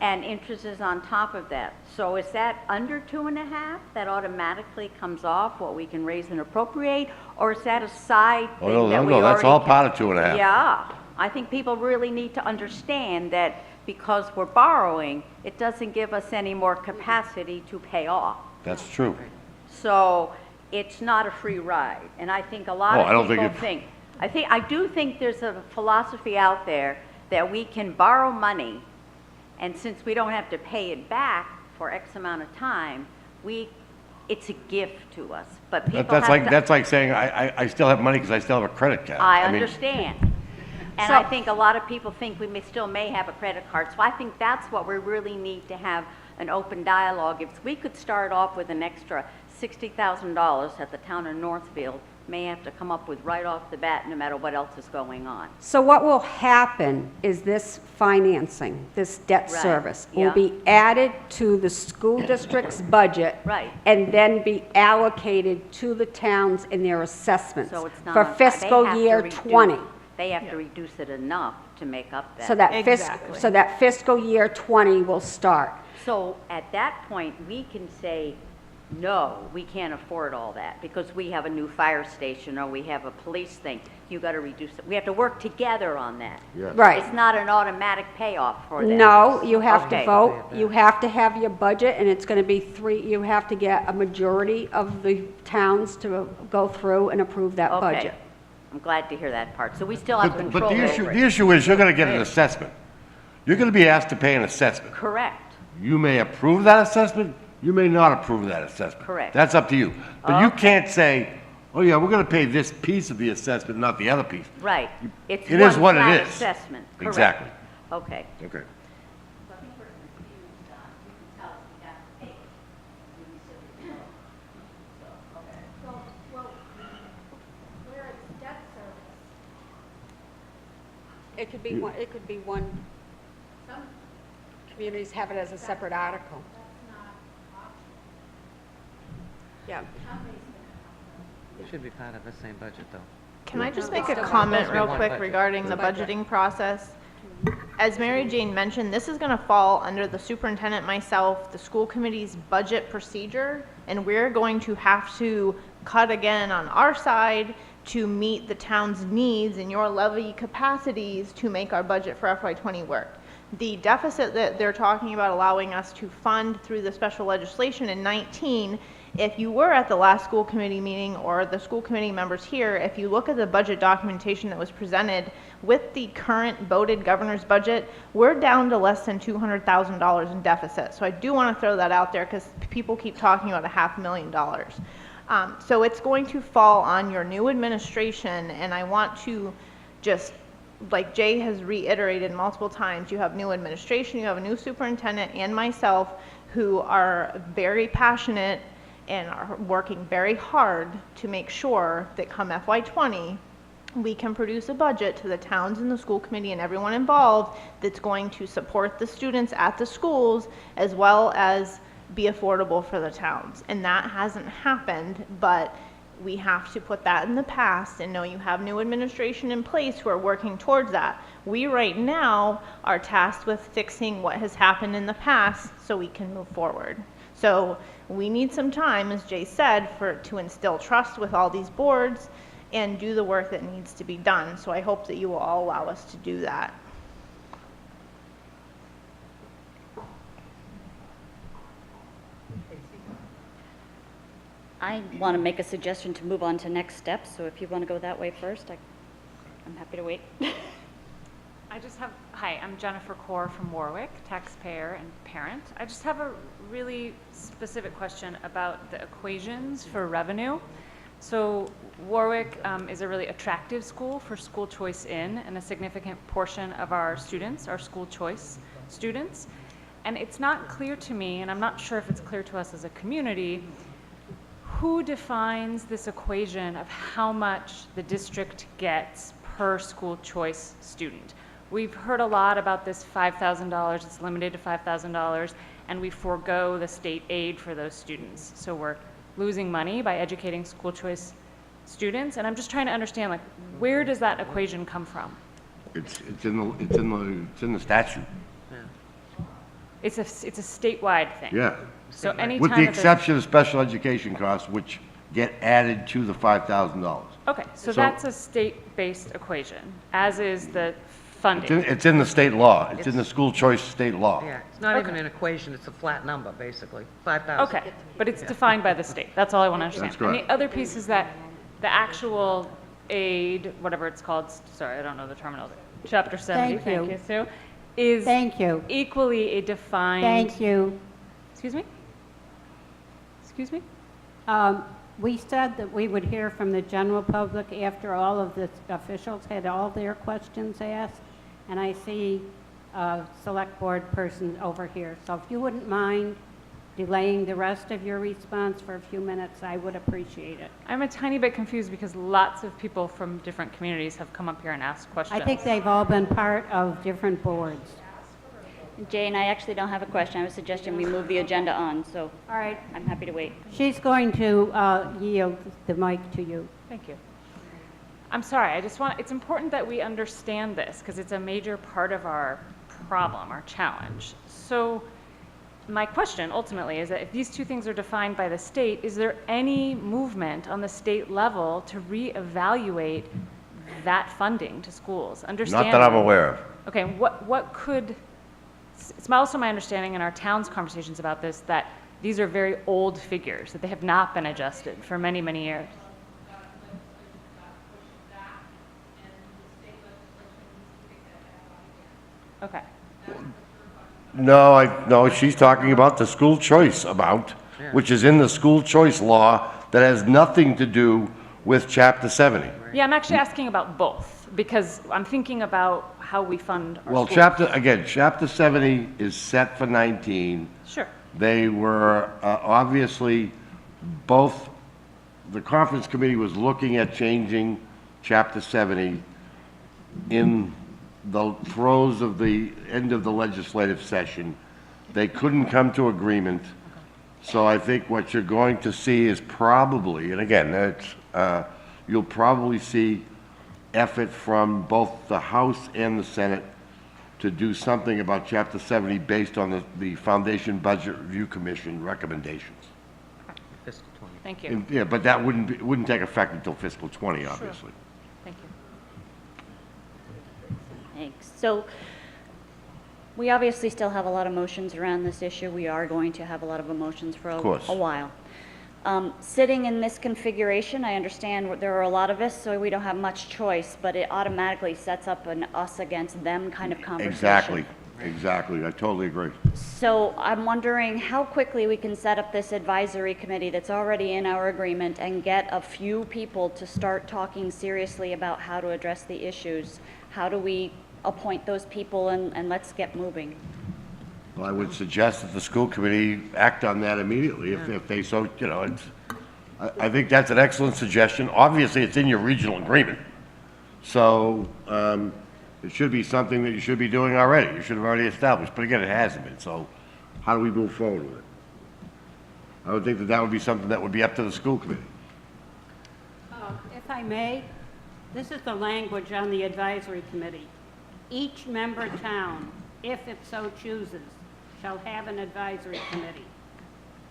Speaker 17: And interest is on top of that. So is that under 2.5 that automatically comes off what we can raise and appropriate? Or is that a side
Speaker 2: Oh,
Speaker 17: thing
Speaker 2: no,
Speaker 17: that
Speaker 2: no,
Speaker 17: we
Speaker 2: no, that's
Speaker 17: already
Speaker 2: all
Speaker 17: can-
Speaker 2: part of 2.5.
Speaker 17: Yeah, I think people really need to understand that because we're borrowing, it doesn't give us any more capacity to pay off.
Speaker 2: That's true.
Speaker 17: So it's not a free ride. And I think a lot
Speaker 2: Oh, I don't
Speaker 17: of
Speaker 2: think
Speaker 17: people think, I do think there's a philosophy out there that we can borrow money, and since we don't have to pay it back for X amount of time, it's a gift to us. But people
Speaker 2: That's
Speaker 17: have to.
Speaker 2: that's like saying, I still have money because I still have a credit card.
Speaker 17: I
Speaker 2: mean,
Speaker 17: understand. And I think a lot of people think we still may have a credit card. So I think that's what we really need to have an open dialogue. If we could start off with an extra $60,000 that the town of Northfield may have to come up with right off the bat, no matter what else is going on.
Speaker 3: So what will happen is this financing, this debt
Speaker 17: Right,
Speaker 3: service,
Speaker 17: yeah.
Speaker 3: will be added to the school district's budget.
Speaker 17: Right.
Speaker 3: And then be allocated to the towns in their assessments
Speaker 17: So it's not
Speaker 3: for
Speaker 17: on- they
Speaker 3: fiscal
Speaker 17: have to
Speaker 3: year
Speaker 17: reduce-
Speaker 3: 20.
Speaker 17: They have to reduce it enough to make up that.
Speaker 3: So that fiscal year 20 will start.
Speaker 17: So at that point, we can say, no, we can't afford all that because we have a new fire station or we have a police thing. You got to reduce it. We have to work together on that.
Speaker 2: Yes.
Speaker 3: Right.
Speaker 17: It's not an automatic payoff for them.
Speaker 3: No, you have to
Speaker 17: Okay.
Speaker 3: vote, you have to have your budget, and it's going to be you have to get a majority of the towns to go through and approve that
Speaker 17: Okay.
Speaker 3: budget.
Speaker 17: I'm glad to hear that part. So we still have
Speaker 2: But
Speaker 17: control
Speaker 2: the
Speaker 17: over it.
Speaker 2: issue is you're going to get an assessment. You're going to be asked to pay an assessment.
Speaker 17: Correct.
Speaker 2: You may approve that assessment, you may not approve that assessment.
Speaker 17: Correct.
Speaker 2: That's up to you. But you can't say, oh yeah, we're going to pay this piece of the assessment, not the other piece.
Speaker 17: Right. It's
Speaker 2: It is
Speaker 17: one
Speaker 2: what it
Speaker 17: flat
Speaker 2: is.
Speaker 17: assessment. Correct.
Speaker 2: Exactly.
Speaker 17: Okay.
Speaker 2: Okay.
Speaker 12: Where it's debt service,
Speaker 3: It could be one, it could be one,
Speaker 12: some,
Speaker 3: communities have it as a separate article.
Speaker 12: that's not optional.
Speaker 3: Yeah.
Speaker 4: It should be part of the same budget, though.
Speaker 6: Can I just
Speaker 3: No,
Speaker 6: make
Speaker 3: it's
Speaker 6: a
Speaker 3: still
Speaker 6: comment
Speaker 4: supposed to be
Speaker 6: real
Speaker 4: one
Speaker 6: quick
Speaker 4: budget.
Speaker 6: regarding the
Speaker 3: It's a budget.
Speaker 6: budgeting process? As Mary Jane mentioned, this is going to fall under the superintendent, myself, the school committee's budget procedure, and we're going to have to cut again on our side to meet the town's needs and your levy capacities to make our budget for FY20 work. The deficit that they're talking about allowing us to fund through the special legislation in 19, if you were at the last school committee meeting or the school committee members here, if you look at the budget documentation that was presented with the current voted governor's budget, we're down to less than $200,000 in deficit. So I do want to throw that out there because people keep talking about $500,000. So it's going to fall on your new administration, and I want to just, like Jay has reiterated multiple times, you have new administration, you have a new superintendent, and myself, who are very passionate and are working very hard to make sure that come FY20, we can produce a budget to the towns and the school committee and everyone involved that's going to support the students at the schools as well as be affordable for the towns. And that hasn't happened, but we have to put that in the past and know you have new administration in place who are working towards that. We right now are tasked with fixing what has happened in the past so we can move forward. So we need some time, as Jay said, to instill trust with all these boards and do the work that needs to be done. So I hope that you will all allow us to do that.
Speaker 8: I want to make a suggestion to move on to next steps, so if you want to go that way first, I'm happy to wait.
Speaker 18: Hi, I'm Jennifer Core from Warwick, taxpayer and parent. I just have a really specific question about the equations for revenue. So Warwick is a really attractive school for school choice in, and a significant portion of our students are school choice students. And it's not clear to me, and I'm not sure if it's clear to us as a community, who defines this equation of how much the district gets per school choice student? We've heard a lot about this $5,000, it's limited to $5,000, and we forego the state aid for those students. So we're losing money by educating school choice students, and I'm just trying to understand, like, where does that equation come from?
Speaker 2: It's in the statute.
Speaker 18: It's a statewide thing.
Speaker 2: Yeah.
Speaker 18: So anytime
Speaker 2: With the
Speaker 18: that there's-
Speaker 2: exception of special education costs, which get added to the $5,000.
Speaker 18: Okay, so that's a state-based equation, as is the funding.
Speaker 2: It's in the state law. It's in the school choice state law.
Speaker 4: Yeah, it's not even an equation, it's a flat number, basically, 5,000.
Speaker 18: Okay, but it's defined by the state. That's all I want to understand.
Speaker 2: That's correct.
Speaker 18: And the other piece is that the actual aid, whatever it's called, sorry, I don't know the terminology, Chapter 70, thank you, Sue, is equally a defined...
Speaker 5: Thank you.
Speaker 18: Excuse me? Excuse me?
Speaker 5: We said that we would hear from the general public after all of the officials had all their questions asked, and I see a select board person over here. So if you wouldn't mind delaying the rest of your response for a few minutes, I would appreciate it.
Speaker 18: I'm a tiny bit confused because lots of people from different communities have come up here and asked questions.
Speaker 5: I think they've all been part of different boards.
Speaker 8: Jane, I actually don't have a question. I was suggesting we move the agenda on, so
Speaker 5: all right.
Speaker 8: I'm happy to wait.
Speaker 5: She's going to yield the mic to you.
Speaker 18: Thank you. I'm sorry, it's important that we understand this because it's a major part of our problem, our challenge. So my question ultimately is that if these two things are defined by the state, is there any movement on the state level to reevaluate that funding to schools?
Speaker 2: Not that I'm aware of.
Speaker 18: Okay, what could... It's also my understanding in our town's conversations about this that these are very old figures, that they have not been adjusted for many, many years. Okay.
Speaker 2: No, she's talking about the school choice amount, which is in the school choice law that has nothing to do with Chapter 70.
Speaker 18: Yeah, I'm actually asking about both, because I'm thinking about how we fund our
Speaker 2: Well,
Speaker 18: schools.
Speaker 2: Chapter 70 is set for 19.
Speaker 18: Sure.
Speaker 2: They were, obviously, both, the conference committee was looking at changing Chapter 70 in the throes of the end of the legislative session. They couldn't come to agreement. So I think what you're going to see is probably, and again, you'll probably see effort from both the House and the Senate to do something about Chapter 70 based on the Foundation Budget Review Commission recommendations.
Speaker 18: Thank you.
Speaker 2: And, yeah, but that wouldn't take effect until fiscal 20, obviously.
Speaker 18: Thank you.
Speaker 8: Thanks. So we obviously still have a lot of emotions around this issue. We are going to have a lot of emotions for a while. Sitting in this configuration, I understand there are a lot of us, so we don't have much choice, but it automatically sets up an us against them kind of conversation.
Speaker 2: Exactly. I totally agree.
Speaker 8: So I'm wondering how quickly we can set up this advisory committee that's already in our agreement and get a few people to start talking seriously about how to address the issues. How do we appoint those people and let's get moving?
Speaker 2: Well, I would suggest that the school committee act on that immediately if they so, I think that's an excellent suggestion. Obviously, it's in your regional agreement. So, it should be something that you should be doing already. You should have already established, but again, it hasn't been. So how do we move forward with it? I would think that would be something that would be up to the school committee.
Speaker 5: If I may, this is the language on the advisory committee. Each member town, if it so chooses, shall have an advisory committee.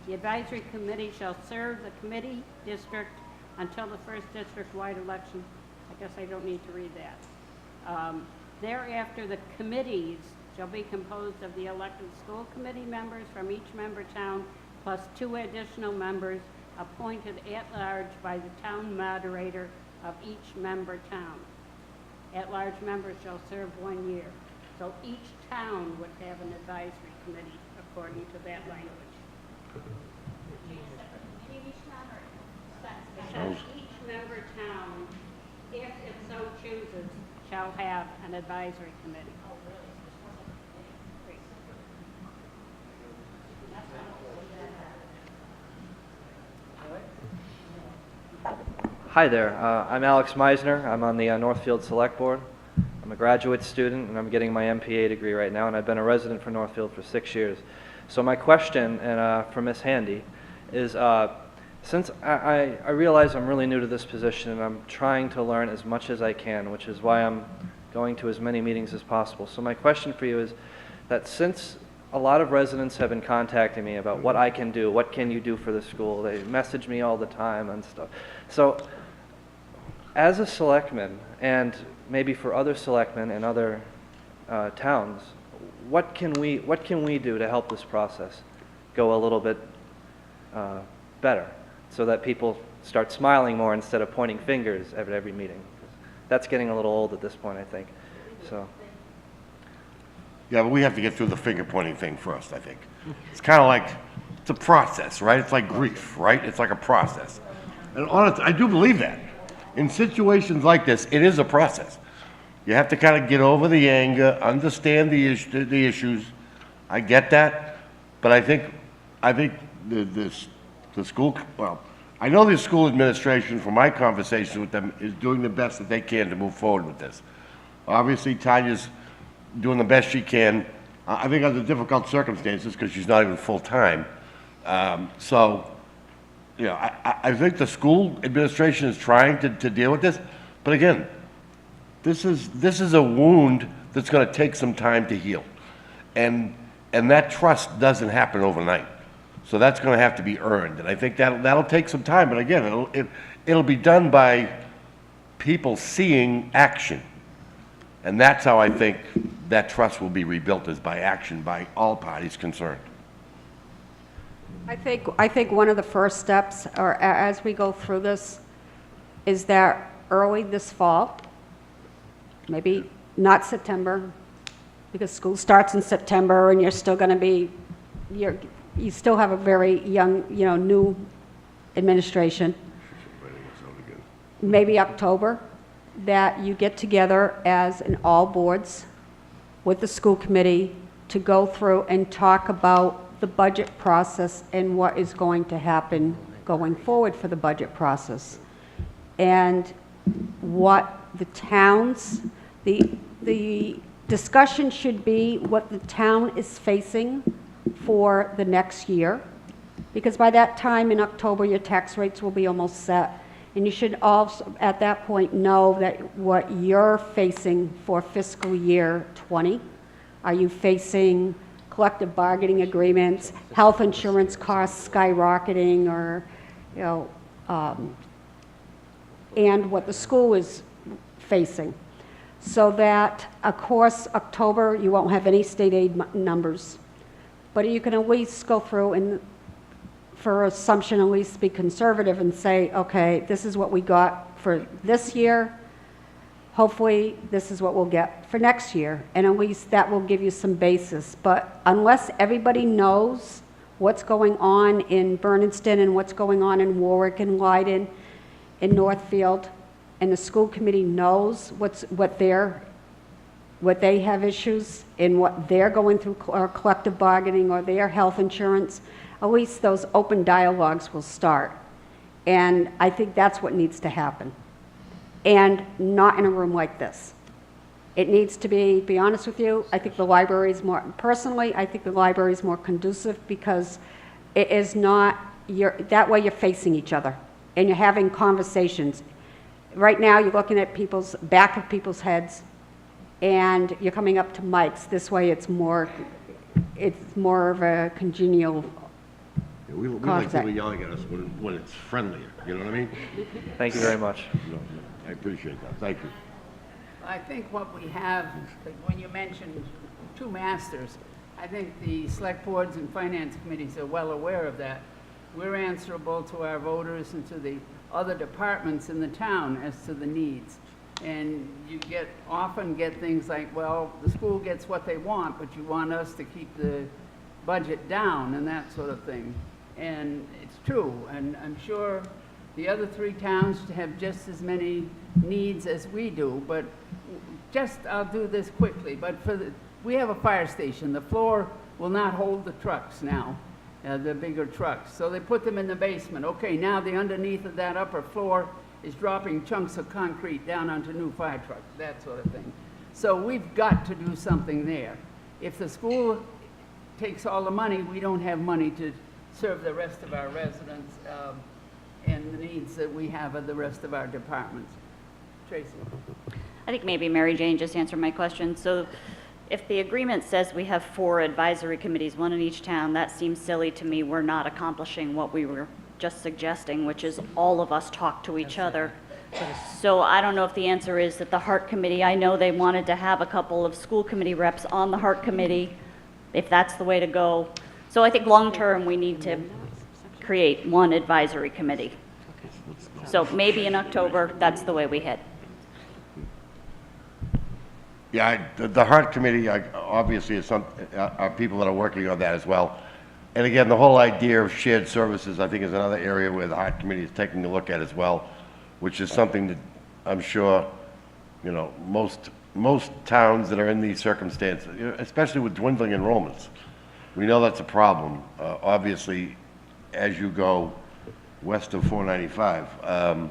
Speaker 5: The advisory committee shall serve the committee district until the first district-wide election. I guess I don't need to read that. Thereafter, the committees shall be composed of the elected school committee members from each member town, plus 2 additional members appointed at large by the town moderator of each member town. At-large members shall serve 1 year. So each town would have an advisory committee according to that language. Each member town, if it so chooses, shall have an advisory committee.
Speaker 19: Hi there, I'm Alex Meisner. I'm on the Northfield Select Board. I'm a graduate student and I'm getting my MPA degree right now, and I've been a resident for Northfield for 6 years. So my question for Ms. Handy is, since I realize I'm really new to this position and I'm trying to learn as much as I can, which is why I'm going to as many meetings as possible. So my question for you is that since a lot of residents have been contacting me about what I can do, what can you do for the school, they message me all the time and stuff. So as a selectman, and maybe for other selectmen and other towns, what can we do to help this process go a little bit better, so that people start smiling more instead of pointing fingers at every meeting? That's getting a little old at this point, I think. So.
Speaker 2: Yeah, but we have to get through the finger pointing thing first, I think. It's kind of like, it's a process, right? It's like grief, right? It's like a process. And honestly, I do believe that. In situations like this, it is a process. You have to kind of get over the anger, understand the issues. I get that, but I think the school, well, I know the school administration, from my conversations with them, is doing the best that they can to move forward with this. Obviously, Tanya's doing the best she can, I think under difficult circumstances, because she's not even full-time. So, you know, I think the school administration is trying to deal with this, but again, this is a wound that's going to take some time to heal, and that trust doesn't happen overnight. So that's going to have to be earned, and I think that'll take some time. But again, it'll be done by people seeing action, and that's how I think that trust will be rebuilt, is by action by all parties concerned.
Speaker 3: I think one of the first steps, or as we go through this, is that early this fall, maybe not September, because school starts in September and you're still going to be, you still have a very young, new administration. Maybe October, that you get together as in all boards with the school committee to go through and talk about the budget process and what is going to happen going forward for the budget process. And what the towns, the discussion should be what the town is facing for the next year, because by that time in October, your tax rates will be almost set. And you should also, at that point, know that what you're facing for fiscal year 20. Are you facing collective bargaining agreements, health insurance costs skyrocketing, or, and what the school is facing? So that, of course, October, you won't have any state aid numbers. But you can at least go through and, for assumption, at least be conservative and say, okay, this is what we got for this year. Hopefully, this is what we'll get for next year. And at least that will give you some basis. But unless everybody knows what's going on in Bernardston and what's going on in Warwick and Leiden and Northfield, and the school committee knows what they have issues and what they're going through, or collective bargaining or their health insurance, at least those open dialogues will start. And I think that's what needs to happen. And not in a room like this. It needs to be honest with you, I think the library is more, personally, I think the library is more conducive because it is not, that way you're facing each other and you're having conversations. Right now, you're looking at back of people's heads and you're coming up to mics. This way it's more of a congenial
Speaker 2: We like people yelling at us when it's friendlier, you know what I mean?
Speaker 19: Thank you very much.
Speaker 2: No, I appreciate that, thank you.
Speaker 1: I think what we have, when you mentioned two masters, I think the select boards and finance committees are well aware of that. We're answerable to our voters and to the other departments in the town as to the needs. And you often get things like, well, the school gets what they want, but you want us to keep the budget down and that sort of thing. And it's true, and I'm sure the other three towns have just as many needs as we do, but I'll do this quickly, but we have a fire station. The floor will not hold the trucks now, the bigger trucks. So they put them in the basement. Okay, now the underneath of that upper floor is dropping chunks of concrete down onto new fire trucks, that sort of thing. So we've got to do something there. If the school takes all the money, we don't have money to serve the rest of our residents and the needs that we have of the rest of our departments. Tracy.
Speaker 8: I think maybe Mary Jane just answered my question. So if the agreement says we have 4 advisory committees, 1 in each town, that seems silly to me. We're not accomplishing what we were just suggesting, which is all of us talk to each other. So I don't know if the answer is that the Heart Committee, I know they wanted to have a couple of school committee reps on the Heart Committee, if that's the way to go. So I think long-term, we need to create 1 advisory committee. So maybe in October, that's the way we head.
Speaker 2: Yeah, the Heart Committee obviously are people that are working on that as well. And again, the whole idea of shared services, I think, is another area where the Heart Committee is taking a look at as well, which is something that I'm sure, most towns that are in these circumstances, especially with dwindling enrollments, we know that's a problem. Obviously, as you go west of 495,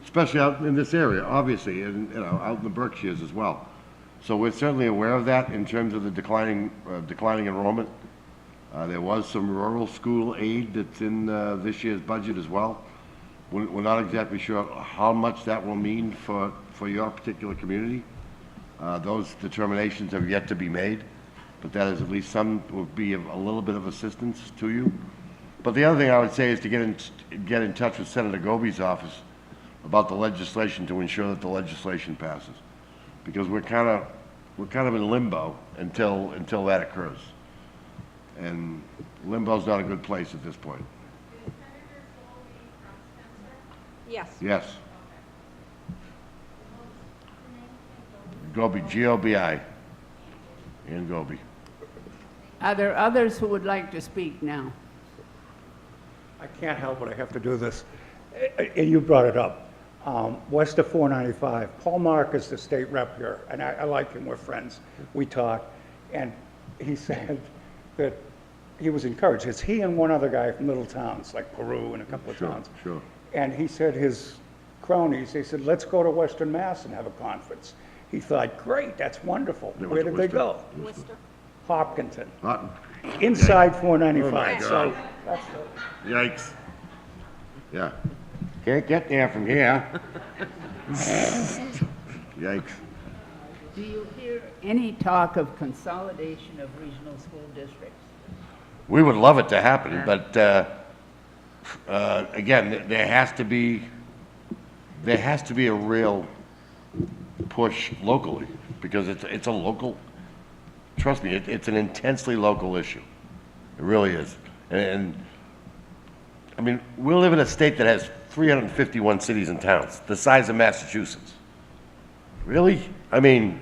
Speaker 2: especially out in this area, obviously, and out in the Berkshires as well. So we're certainly aware of that in terms of the declining enrollment. There was some rural school aid that's in this year's budget as well. We're not exactly sure how much that will mean for your particular community. Those determinations have yet to be made, but that is at least will be a little bit of assistance to you. But the other thing I would say is to get in touch with Senator Goby's office about the legislation to ensure that the legislation passes, because we're kind of in limbo until that occurs, and limbo's not a good place at this point.
Speaker 3: Yes.
Speaker 2: Yes. Goby, G-O-B-I. Ann Goby.
Speaker 1: Are there others who would like to speak now?
Speaker 16: I can't help it, I have to do this. And you brought it up. West of 495, Paul Mark is the state rep here, and I like him, we're friends. We talk, and he said that he was encouraged. It's he and one other guy from little towns, like Peru and a couple of towns.
Speaker 2: Sure.
Speaker 16: And he said his cronies, they said, let's go to Western Mass and have a conference. He thought, great, that's wonderful.
Speaker 2: They
Speaker 16: Where
Speaker 2: went
Speaker 16: did
Speaker 2: to
Speaker 16: they go?
Speaker 2: Worcester.
Speaker 16: Hopkinton.
Speaker 2: Not-
Speaker 16: Inside
Speaker 2: Oh
Speaker 16: 495.
Speaker 2: my
Speaker 16: So
Speaker 2: God.
Speaker 16: that's
Speaker 2: Yikes. Yeah. Can't get there from here. Yikes.
Speaker 1: Do you hear any talk of consolidation of regional school districts?
Speaker 2: We would love it to happen, but again, there has to be a real push locally, because it's a local, trust me, it's an intensely local issue. It really is. And I mean, we live in a state that has 351 cities and towns, the size of Massachusetts. Really? I mean,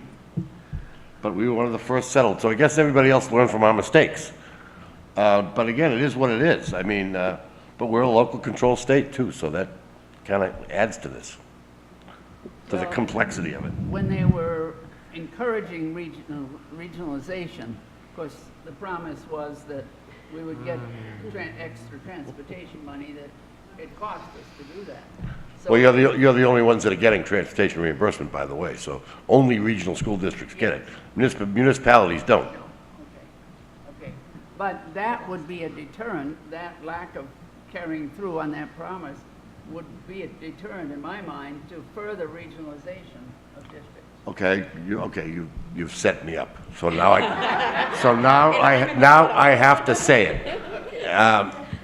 Speaker 2: but we were one of the first settled, so I guess everybody else learned from our mistakes. But again, it is what it is. I mean, but we're a local control state too, so that kind of adds to this, to the complexity of it.
Speaker 1: When they were encouraging regionalization, of course, the promise was that we would get extra transportation money, that it cost us to do that. So
Speaker 2: Well, you're the only ones that are getting transportation reimbursement, by the way, so only regional school districts get it. Municipalities don't.
Speaker 1: Okay, but that would be a deterrent, that lack of carrying through on that promise would be a deterrent, in my mind, to further regionalization of districts.
Speaker 2: Okay, you've set me up. So now I have to say it.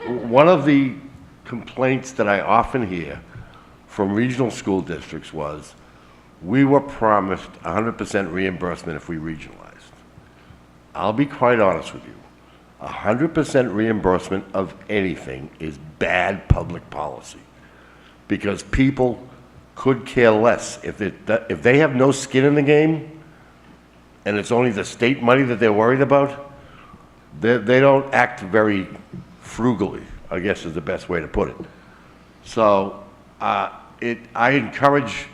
Speaker 2: One of the complaints that I often hear from regional school districts was, we were promised 100% reimbursement if we regionalized. I'll be quite honest with you. 100% reimbursement of anything is bad public policy, because people could care less. If they have no skin in the game, and it's only the state money that they're worried about, they don't act very frugally, I guess is the best way to put it. So I encourage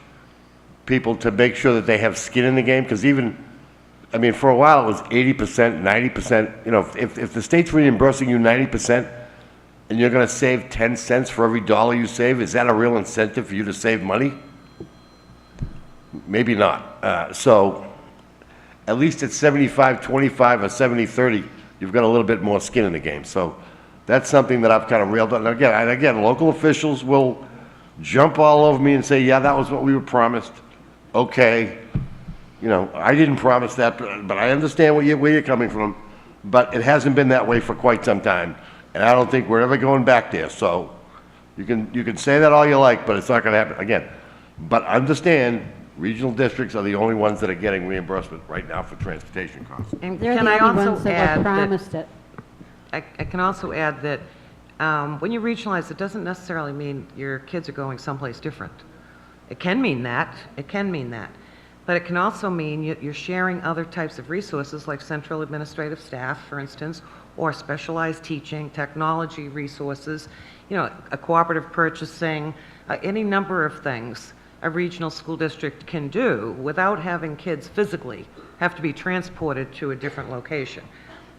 Speaker 2: people to make sure that they have skin in the game, because I mean, for a while it was 80%, 90%. You know, if the state's reimbursing you 90%, and you're going to save 10 cents for every dollar you save, is that a real incentive for you to save money? Maybe not. So at least at 75-25 or 70-30, you've got a little bit more skin in the game. So that's something that I've kind of railed on. And again, local officials will jump all over me and say, yeah, that was what we were promised. Okay. You know, I didn't promise that, but I understand where you're coming from. But it hasn't been that way for quite some time. And I don't think we're ever going back there. So you can say that all you like, but it's not going to happen again. But understand, regional districts are the only ones that are getting reimbursement right now for transportation costs.
Speaker 4: And
Speaker 5: They're
Speaker 4: can
Speaker 5: the
Speaker 4: I
Speaker 5: only
Speaker 4: also
Speaker 5: ones that
Speaker 4: add
Speaker 5: were
Speaker 4: that
Speaker 5: promised it.
Speaker 4: I can also add that when you regionalize, it doesn't necessarily mean your kids are going someplace different. It can mean that. It can mean that. But it can also mean you're sharing other types of resources, like central administrative staff, for instance, or specialized teaching, technology resources, you know, a cooperative purchasing, any number of things a regional school district can do without having kids physically have to be transported to a different location.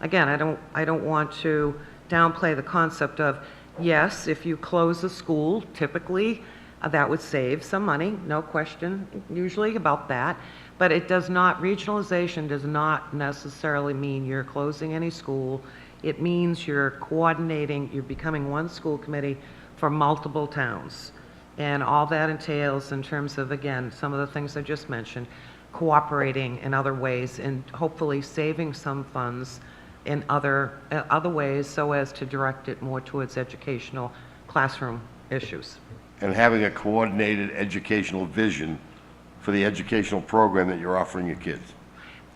Speaker 4: Again, I don't want to downplay the concept of, yes, if you close a school, typically that would save some money, no question, usually about that. But it does not, regionalization does not necessarily mean you're closing any school. It means you're coordinating, you're becoming one school committee for multiple towns. And all that entails in terms of, again, some of the things I just mentioned, cooperating in other ways and hopefully saving some funds in other ways so as to direct it more towards educational classroom issues.
Speaker 2: And having a coordinated educational vision for the educational program that you're offering your kids.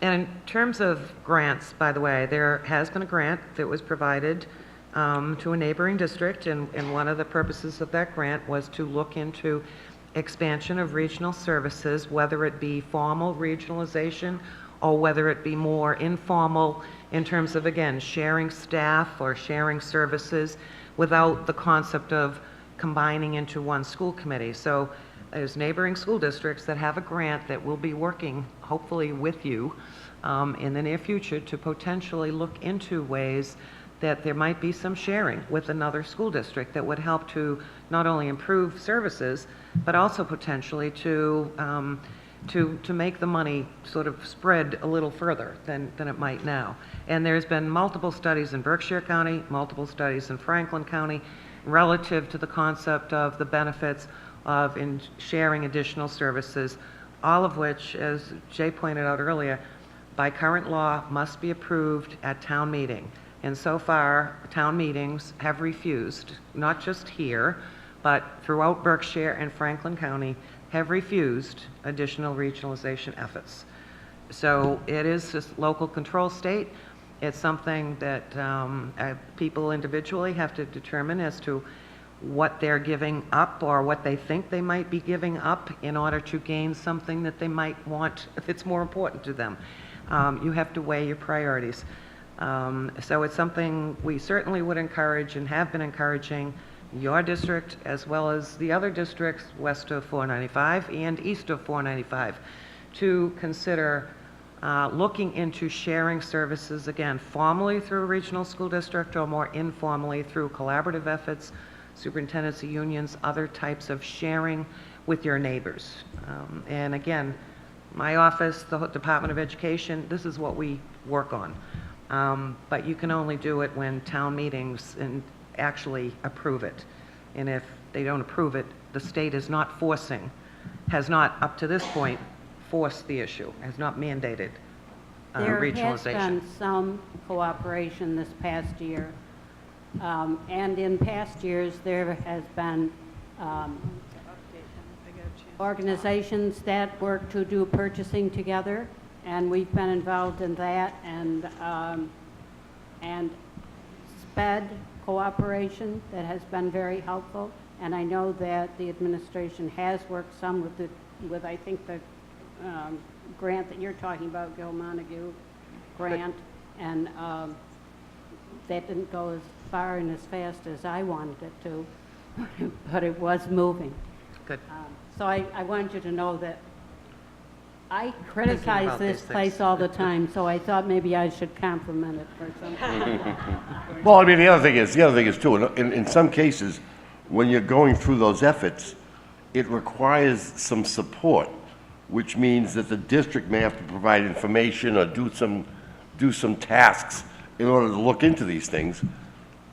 Speaker 4: And in terms of grants, by the way, there has been a grant that was provided to a neighboring district, and one of the purposes of that grant was to look into expansion of regional services, whether it be formal regionalization or whether it be more informal in terms of, again, sharing staff or sharing services without the concept of combining into one school committee. So there's neighboring school districts that have a grant that will be working, hopefully with you, in the near future to potentially look into ways that there might be some sharing with another school district that would help to not only improve services, but also potentially to make the money sort of spread a little further than it might now. And there's been multiple studies in Berkshire County, multiple studies in Franklin County, relative to the concept of the benefits of sharing additional services, all of which, as Jay pointed out earlier, by current law must be approved at town meeting. And so far, town meetings have refused, not just here, but throughout Berkshire and Franklin County, have refused additional regionalization efforts. So it is just local control state. It's something that people individually have to determine as to what they're giving up or what they think they might be giving up in order to gain something that they might want if it's more important to them. You have to weigh your priorities. So it's something we certainly would encourage and have been encouraging your district as well as the other districts west of 495 and east of 495 to consider looking into sharing services, again, formally through a regional school district or more informally through collaborative efforts, superintendency unions, other types of sharing with your neighbors. And again, my office, the Department of Education, this is what we work on. But you can only do it when town meetings and actually approve it. And if they don't approve it, the state is not forcing, has not up to this point forced the issue, has not mandated regionalization.
Speaker 5: There has been some cooperation this past year. And in past years, there has been organizations that work to do purchasing together, and we've been involved in that, and SPED cooperation that has been very helpful. And I know that the administration has worked some with I think the grant that you're talking about, Gil Montague grant, and that didn't go as far and as fast as I wanted it to, but it was moving.
Speaker 4: Good.
Speaker 5: So I wanted you to know that I criticize this place all the time, so I thought maybe I should compliment it for something.
Speaker 2: Well, I mean, the other thing is too, in some cases, when you're going through those efforts, it requires some support, which means that the district may have to provide information or do some tasks in order to look into these things.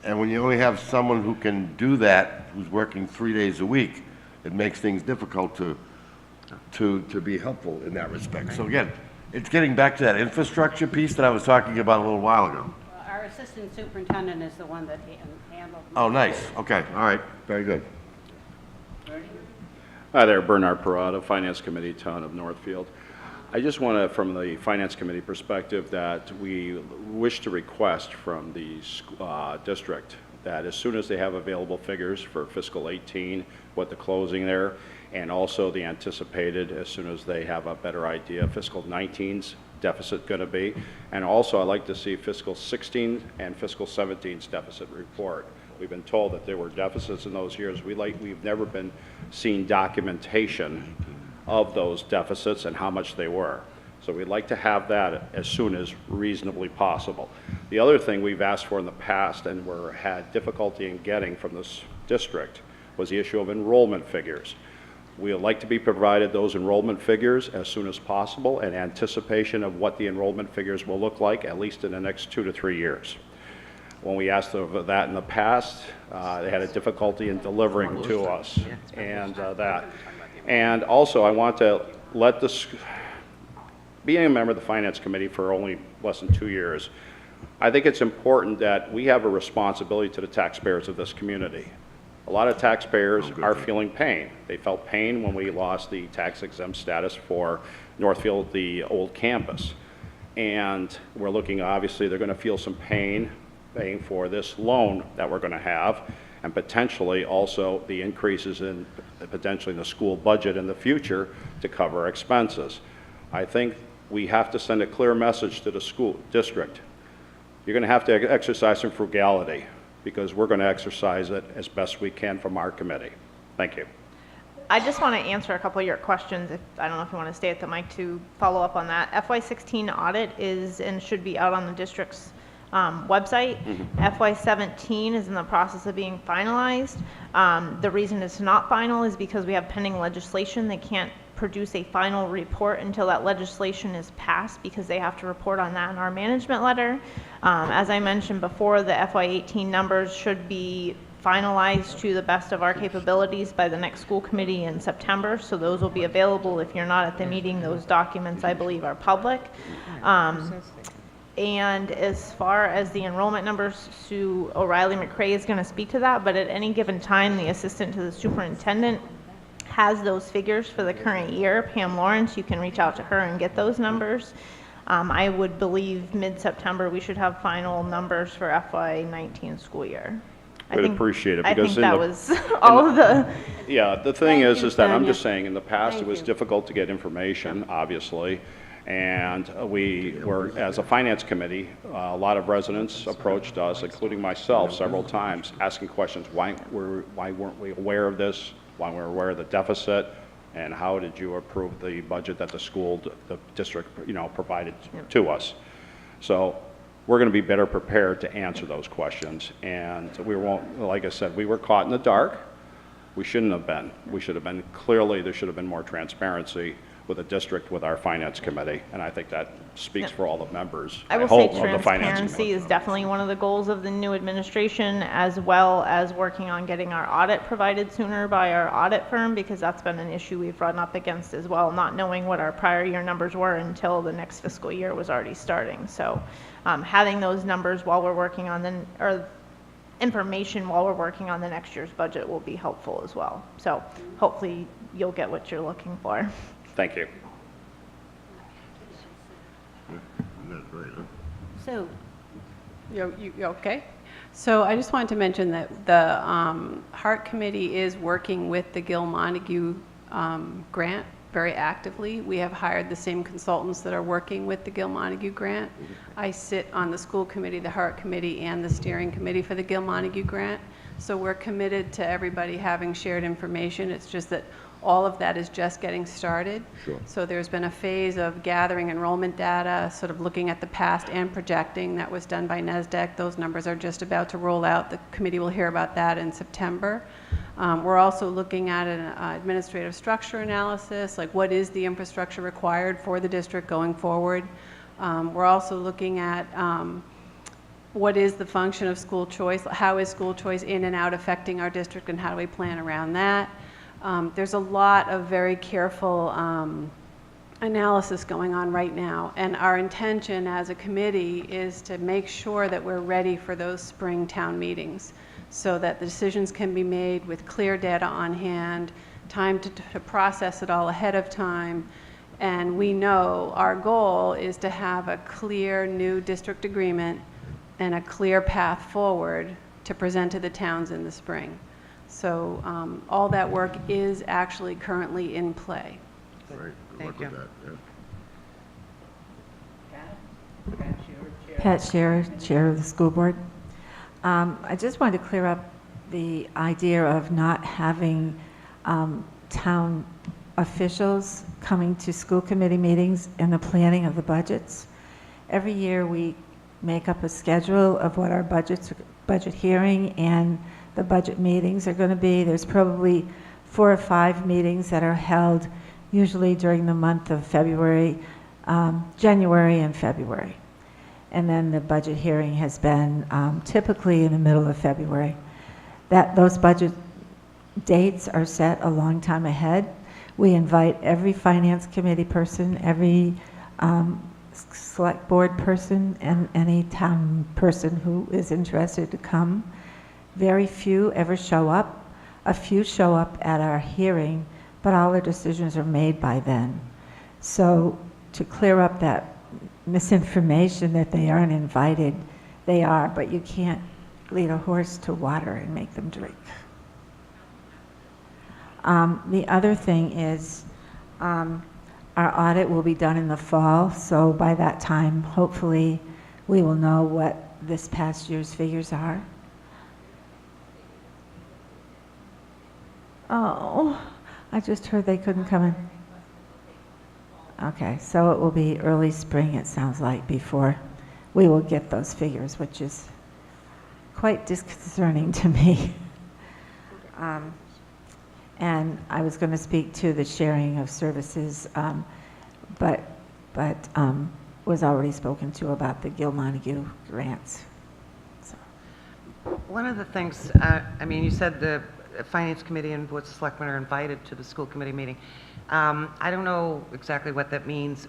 Speaker 2: And when you only have someone who can do that, who's working 3 days a week, it makes things difficult to be helpful in that respect. So again, it's getting back to that infrastructure piece that I was talking about a little while ago.
Speaker 5: Our assistant superintendent is the one that handled.
Speaker 2: Oh, nice. Okay. All right. Very good.
Speaker 20: Hi there, Bernard Parada, Finance Committee, Town of Northfield. I just want to, from the Finance Committee perspective, that we wish to request from the district that as soon as they have available figures for fiscal 18, what the closing there, and also the anticipated, as soon as they have a better idea of fiscal 19's deficit going to be. And also I'd like to see fiscal 16 and fiscal 17's deficit report. We've been told that there were deficits in those years. We've never been seeing documentation of those deficits and how much they were. So we'd like to have that as soon as reasonably possible. The other thing we've asked for in the past and had difficulty in getting from this district was the issue of enrollment figures. We would like to be provided those enrollment figures as soon as possible in anticipation of what the enrollment figures will look like, at least in the next 2 to 3 years. When we asked for that in the past, they had a difficulty in delivering to us and that. And also I want to let this, being a member of the Finance Committee for only less than 2 years, I think it's important that we have a responsibility to the taxpayers of this community. A lot of taxpayers are feeling pain. They felt pain when we lost the tax exempt status for Northfield, the old campus. And we're looking, obviously, they're going to feel some pain paying for this loan that we're going to have, and potentially also the increases in potentially in the school budget in the future to cover expenses. I think We have to send a clear message to the school district. You're going to have to exercise some frugality, because we're going to exercise it as best we can from our committee. Thank you.
Speaker 6: I just want to answer a couple of your questions. I don't know if you want to stay at the mic to follow up on that. FY16 audit is and should be out on the district's website. FY17 is in the process of being finalized. The reason it's not final is because we have pending legislation. They can't produce a final report until that legislation is passed, because they have to report on that in our management letter. As I mentioned before, the FY18 numbers should be finalized to the best of our capabilities by the next school committee in September, so those will be available. If you're not at the meeting, those documents, I believe, are public. And as far as the enrollment numbers, Sue O'Reilly McCray is going to speak to that, but at any given time, the assistant to the superintendent has those figures for the current year. Pam Lawrence, you can reach out to her and get those numbers. I would believe mid-September we should have final numbers for FY19 school year.
Speaker 20: I would appreciate it,
Speaker 6: I
Speaker 20: because
Speaker 6: think that was all of the...
Speaker 20: Yeah, the thing is that I'm just saying, in the past, it was difficult to get information, obviously, and we were, as a finance committee, a lot of residents approached us, including myself, several times, asking questions, why weren't we aware of this, why we're aware of the deficit, and how did you approve the budget that the district, provided to us. So we're going to be better prepared to answer those questions, and we won't, like I said, we were caught in the dark. We shouldn't have been. We should have been, clearly there should have been more transparency with the district, with our finance committee, and I think that speaks for all the members.
Speaker 6: I will say transparency is definitely one of the goals of the new administration, as well as working on getting our audit provided sooner by our audit firm, because that's been an issue we've run up against as well, not knowing what our prior year numbers were until the next fiscal year was already starting. So having those numbers while we're working on or information while we're working on the next year's budget will be helpful as well. So hopefully you'll get what you're looking for.
Speaker 20: Thank you.
Speaker 13: So, you okay? So I just wanted to mention that the Heart Committee is working with the Gil Montague grant very actively. We have hired the same consultants that are working with the Gil Montague grant. I sit on the school committee, the Heart Committee, and the steering committee for the Gil Montague grant. So we're committed to everybody having shared information. It's just that all of that is just getting started.
Speaker 2: Sure.
Speaker 13: So there's been a phase of gathering enrollment data, sort of looking at the past and projecting. That was done by NESDEC. Those numbers are just about to roll out. The committee will hear about that in September. We're also looking at an administrative structure analysis, like what is the infrastructure required for the district going forward. We're also looking at what is the function of school choice, how is school choice in and out affecting our district, and how do we plan around that. There's a lot of very careful analysis going on right now, and our intention as a committee is to make sure that we're ready for those spring town meetings so that the decisions can be made with clear data on hand, time to process it all ahead of time, and we know our goal is to have a clear new district agreement and a clear path forward to present to the towns in the spring. So all that work is actually currently in play.
Speaker 2: Right.
Speaker 4: Thank you.
Speaker 21: Pat Scherer, Chair of the School Board. I just wanted to clear up the idea of not having town officials coming to school committee meetings and the planning of the budgets. Every year we make up a schedule of what our budget hearing and the budget meetings are going to be. There's probably 4 or 5 meetings that are held usually during the month of February, January and February. And then the budget hearing has been typically in the middle of February. Those budget dates are set a long time ahead. We invite every finance committee person, every select board person, and any town person who is interested to come. Very few ever show up. A few show up at our hearing, but all the decisions are made by then. So to clear up that misinformation that they aren't invited, they are, but you can't lead a horse to water and make them drink. The other thing is, our audit will be done in the fall, so by that time, hopefully, we will know what this past year's figures are. Oh, I just heard they couldn't come in. Okay, so it will be early spring, it sounds like, before we will get those figures, which is quite disconcerting to me. And I was going to speak to the sharing of services, but was already spoken to about the Gil Montague grants. So.
Speaker 4: One of the things, I mean, you said the Finance Committee and Board of Selectmen are invited to the school committee meeting. I don't know exactly what that means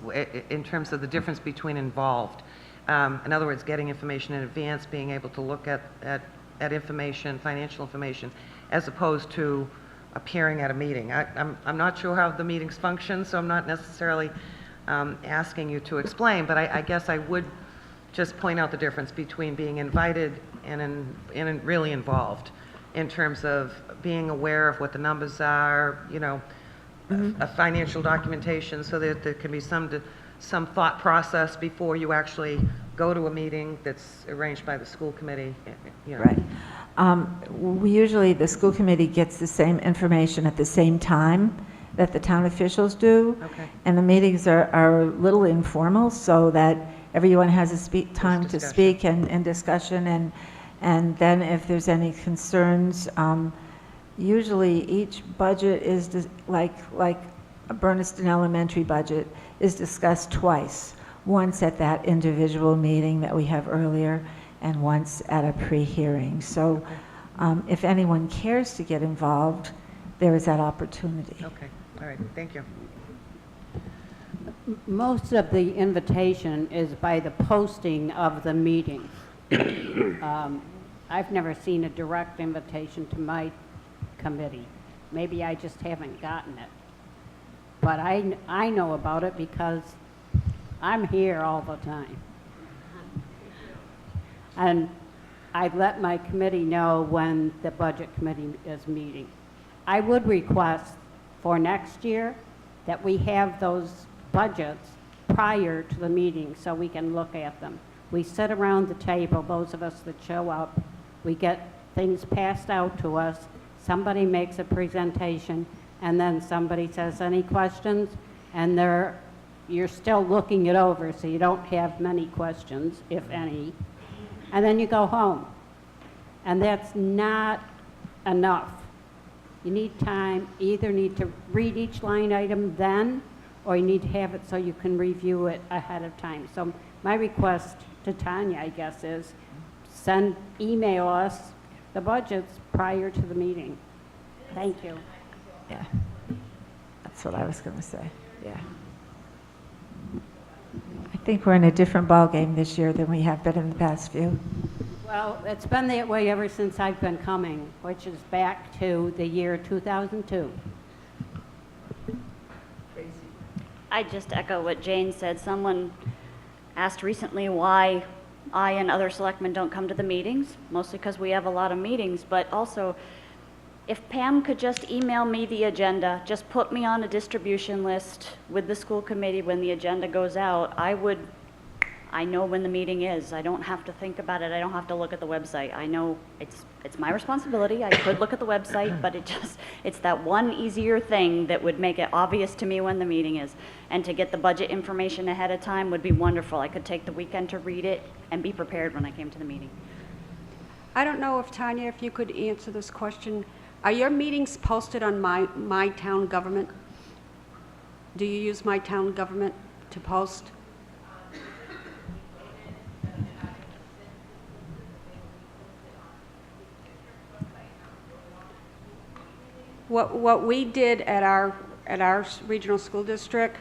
Speaker 4: in terms of the difference between involved. In other words, getting information in advance, being able to look at information, financial information, as opposed to appearing at a meeting. I'm not sure how the meetings function, so I'm not necessarily asking you to explain, but I guess I would just point out the difference between being invited and really involved in terms of being aware of what the numbers are, you know, a financial documentation, so that there can be some thought process before you actually go to a meeting that's arranged by the school committee. You know.
Speaker 21: Right. Usually the school committee gets the same information at the same time that the town officials do.
Speaker 4: Okay.
Speaker 21: And the meetings are a little informal, so that everyone has time to speak and discussion, and then if there's any concerns, usually each budget is like a Bernardston Elementary budget is discussed twice. Once at that individual meeting that we have earlier, and once at a pre-hearing. So if anyone cares to get involved, there is that opportunity.
Speaker 4: Okay, all right, thank you.
Speaker 5: Most of the invitation is by the posting of the meetings. I've never seen a direct invitation to my committee. Maybe I just haven't gotten it. But I know about it because I'm here all the time. And I let my committee know when the budget committee is meeting. I would request for next year that we have those budgets prior to the meeting so we can look at them. We sit around the table, those of us that show up, we get things passed out to us, somebody makes a presentation, and then somebody says, any questions? And you're still looking it over, so you don't have many questions, if any. And then you go home. And that's not enough. You need time, either need to read each line item then, or you need to have it so you can review it ahead of time. So my request to Tanya, I guess, is email us the budgets prior to the meeting. Thank you.
Speaker 21: Yeah, that's what I was going to say, yeah. I think we're in a different ballgame this year than we have been in the past few.
Speaker 5: Well, it's been that way ever since I've been coming, which is back to the year 2002.
Speaker 8: I just echo what Jane said. Someone asked recently why I and other selectmen don't come to the meetings, mostly because we have a lot of meetings, but also if Pam could just email me the agenda, just put me on a distribution list with the school committee when the agenda goes out, I know when the meeting is. I don't have to think about it. I don't have to look at the website. I know it's my responsibility. I could look at the website, but it's that one easier thing that would make it obvious to me when the meeting is. And to get the budget information ahead of time would be wonderful. I could take the weekend to read it and be prepared when I came to the meeting.
Speaker 3: I don't know if, Tanya, if you could answer this question. Are your meetings posted on My Town Government? Do you use My Town Government to post? What we did at our regional school district,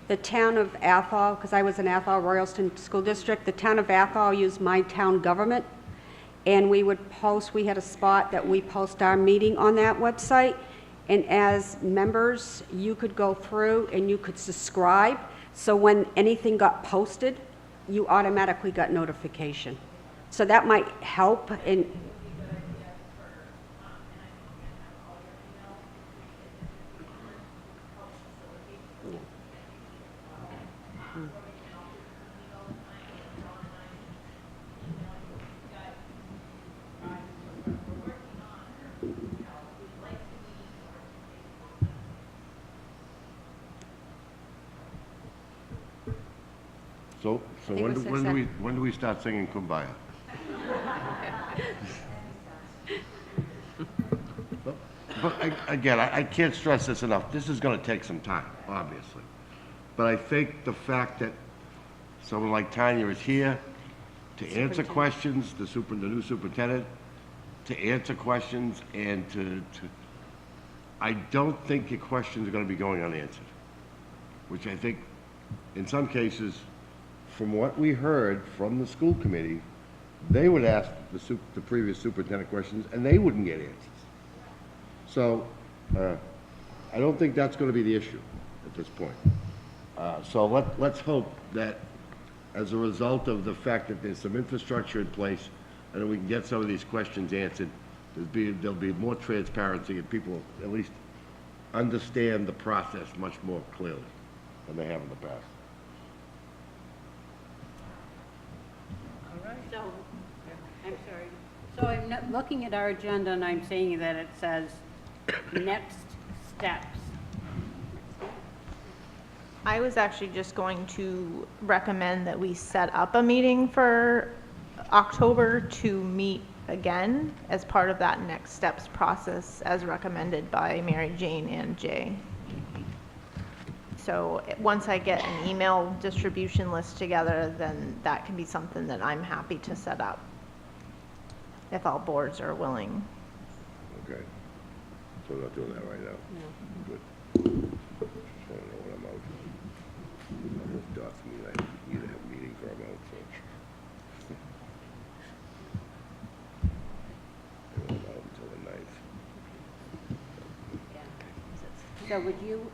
Speaker 3: the town of Athol, because I was in Athol Royalston School District, the town of Athol used My Town Government, and we had a spot that we post our meeting on that website, and as members, you could go through and you could subscribe, so when anything got posted, you automatically got notification. So that might help in.
Speaker 2: So
Speaker 3: think it
Speaker 2: when
Speaker 3: was
Speaker 2: do,
Speaker 3: six,
Speaker 2: when do we,
Speaker 3: seven.
Speaker 2: when do we start singing Kumbaya? Again, I can't stress this enough. This is gonna take some time, obviously. But I think the fact that someone like Tanya is here to answer questions, the new superintendent, to answer questions and I don't think your questions are gonna be going unanswered. Which I think, in some cases, from what we heard from the school committee, they would ask the previous superintendent questions and they wouldn't get answers. So, I don't think that's gonna be the issue at this point. So let's hope that as a result of the fact that there's some infrastructure in place and that we can get some of these questions answered, there'll be more transparency and people at least understand the process much more clearly than they have in the past.
Speaker 5: So, I'm sorry. So I'm looking at our agenda and I'm seeing that it says next steps.
Speaker 6: I was actually just going to recommend that we set up a meeting for October to meet again as part of that next steps process as recommended by Mary Jane and Jay. So once I get an email distribution list together, then that can be something that I'm happy to set up if all boards are willing.
Speaker 2: Okay. So we're not doing that right now? Good. Just want to know what I'm out. Almost dots me, I need to have a meeting for I'm out, so. I'm out until the 9th.
Speaker 5: So would you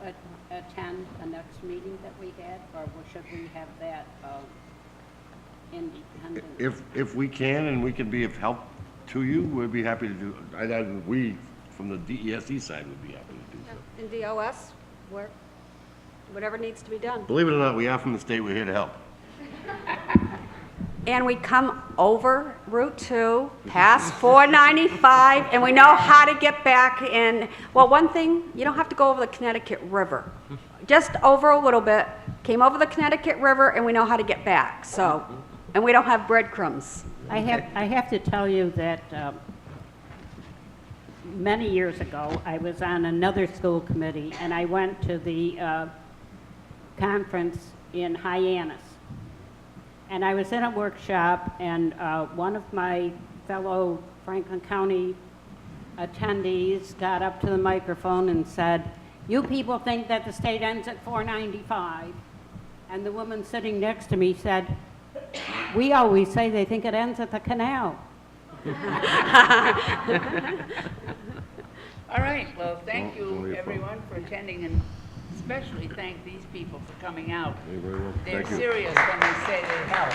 Speaker 5: attend the next meeting that we had, or should we have that independent?
Speaker 2: If we can and we can be of help to you, we'd be happy to do, we, from the DESE side, would be happy to do so.
Speaker 3: In DOS, whatever needs to be done.
Speaker 2: Believe it or not, we are from the state, we're here to help.
Speaker 3: And we come over Route 2, past 495, and we know how to get back in. Well, one thing, you don't have to go over the Connecticut River. Just over a little bit, came over the Connecticut River, and we know how to get back, so, and we don't have breadcrumbs.
Speaker 5: I have to tell you that many years ago, I was on another school committee, and I went to the conference in Hyannis. And I was in a workshop, and one of my fellow Franklin County attendees got up to the microphone and said, "You people think that the state ends at 495. And the woman sitting next to me said, "We always say they think it ends at the canal."
Speaker 1: All right, well, thank you, everyone, for attending, and especially thank these people for coming out.
Speaker 2: You're very welcome.
Speaker 1: They're
Speaker 2: Thank you.
Speaker 1: serious when they say they help.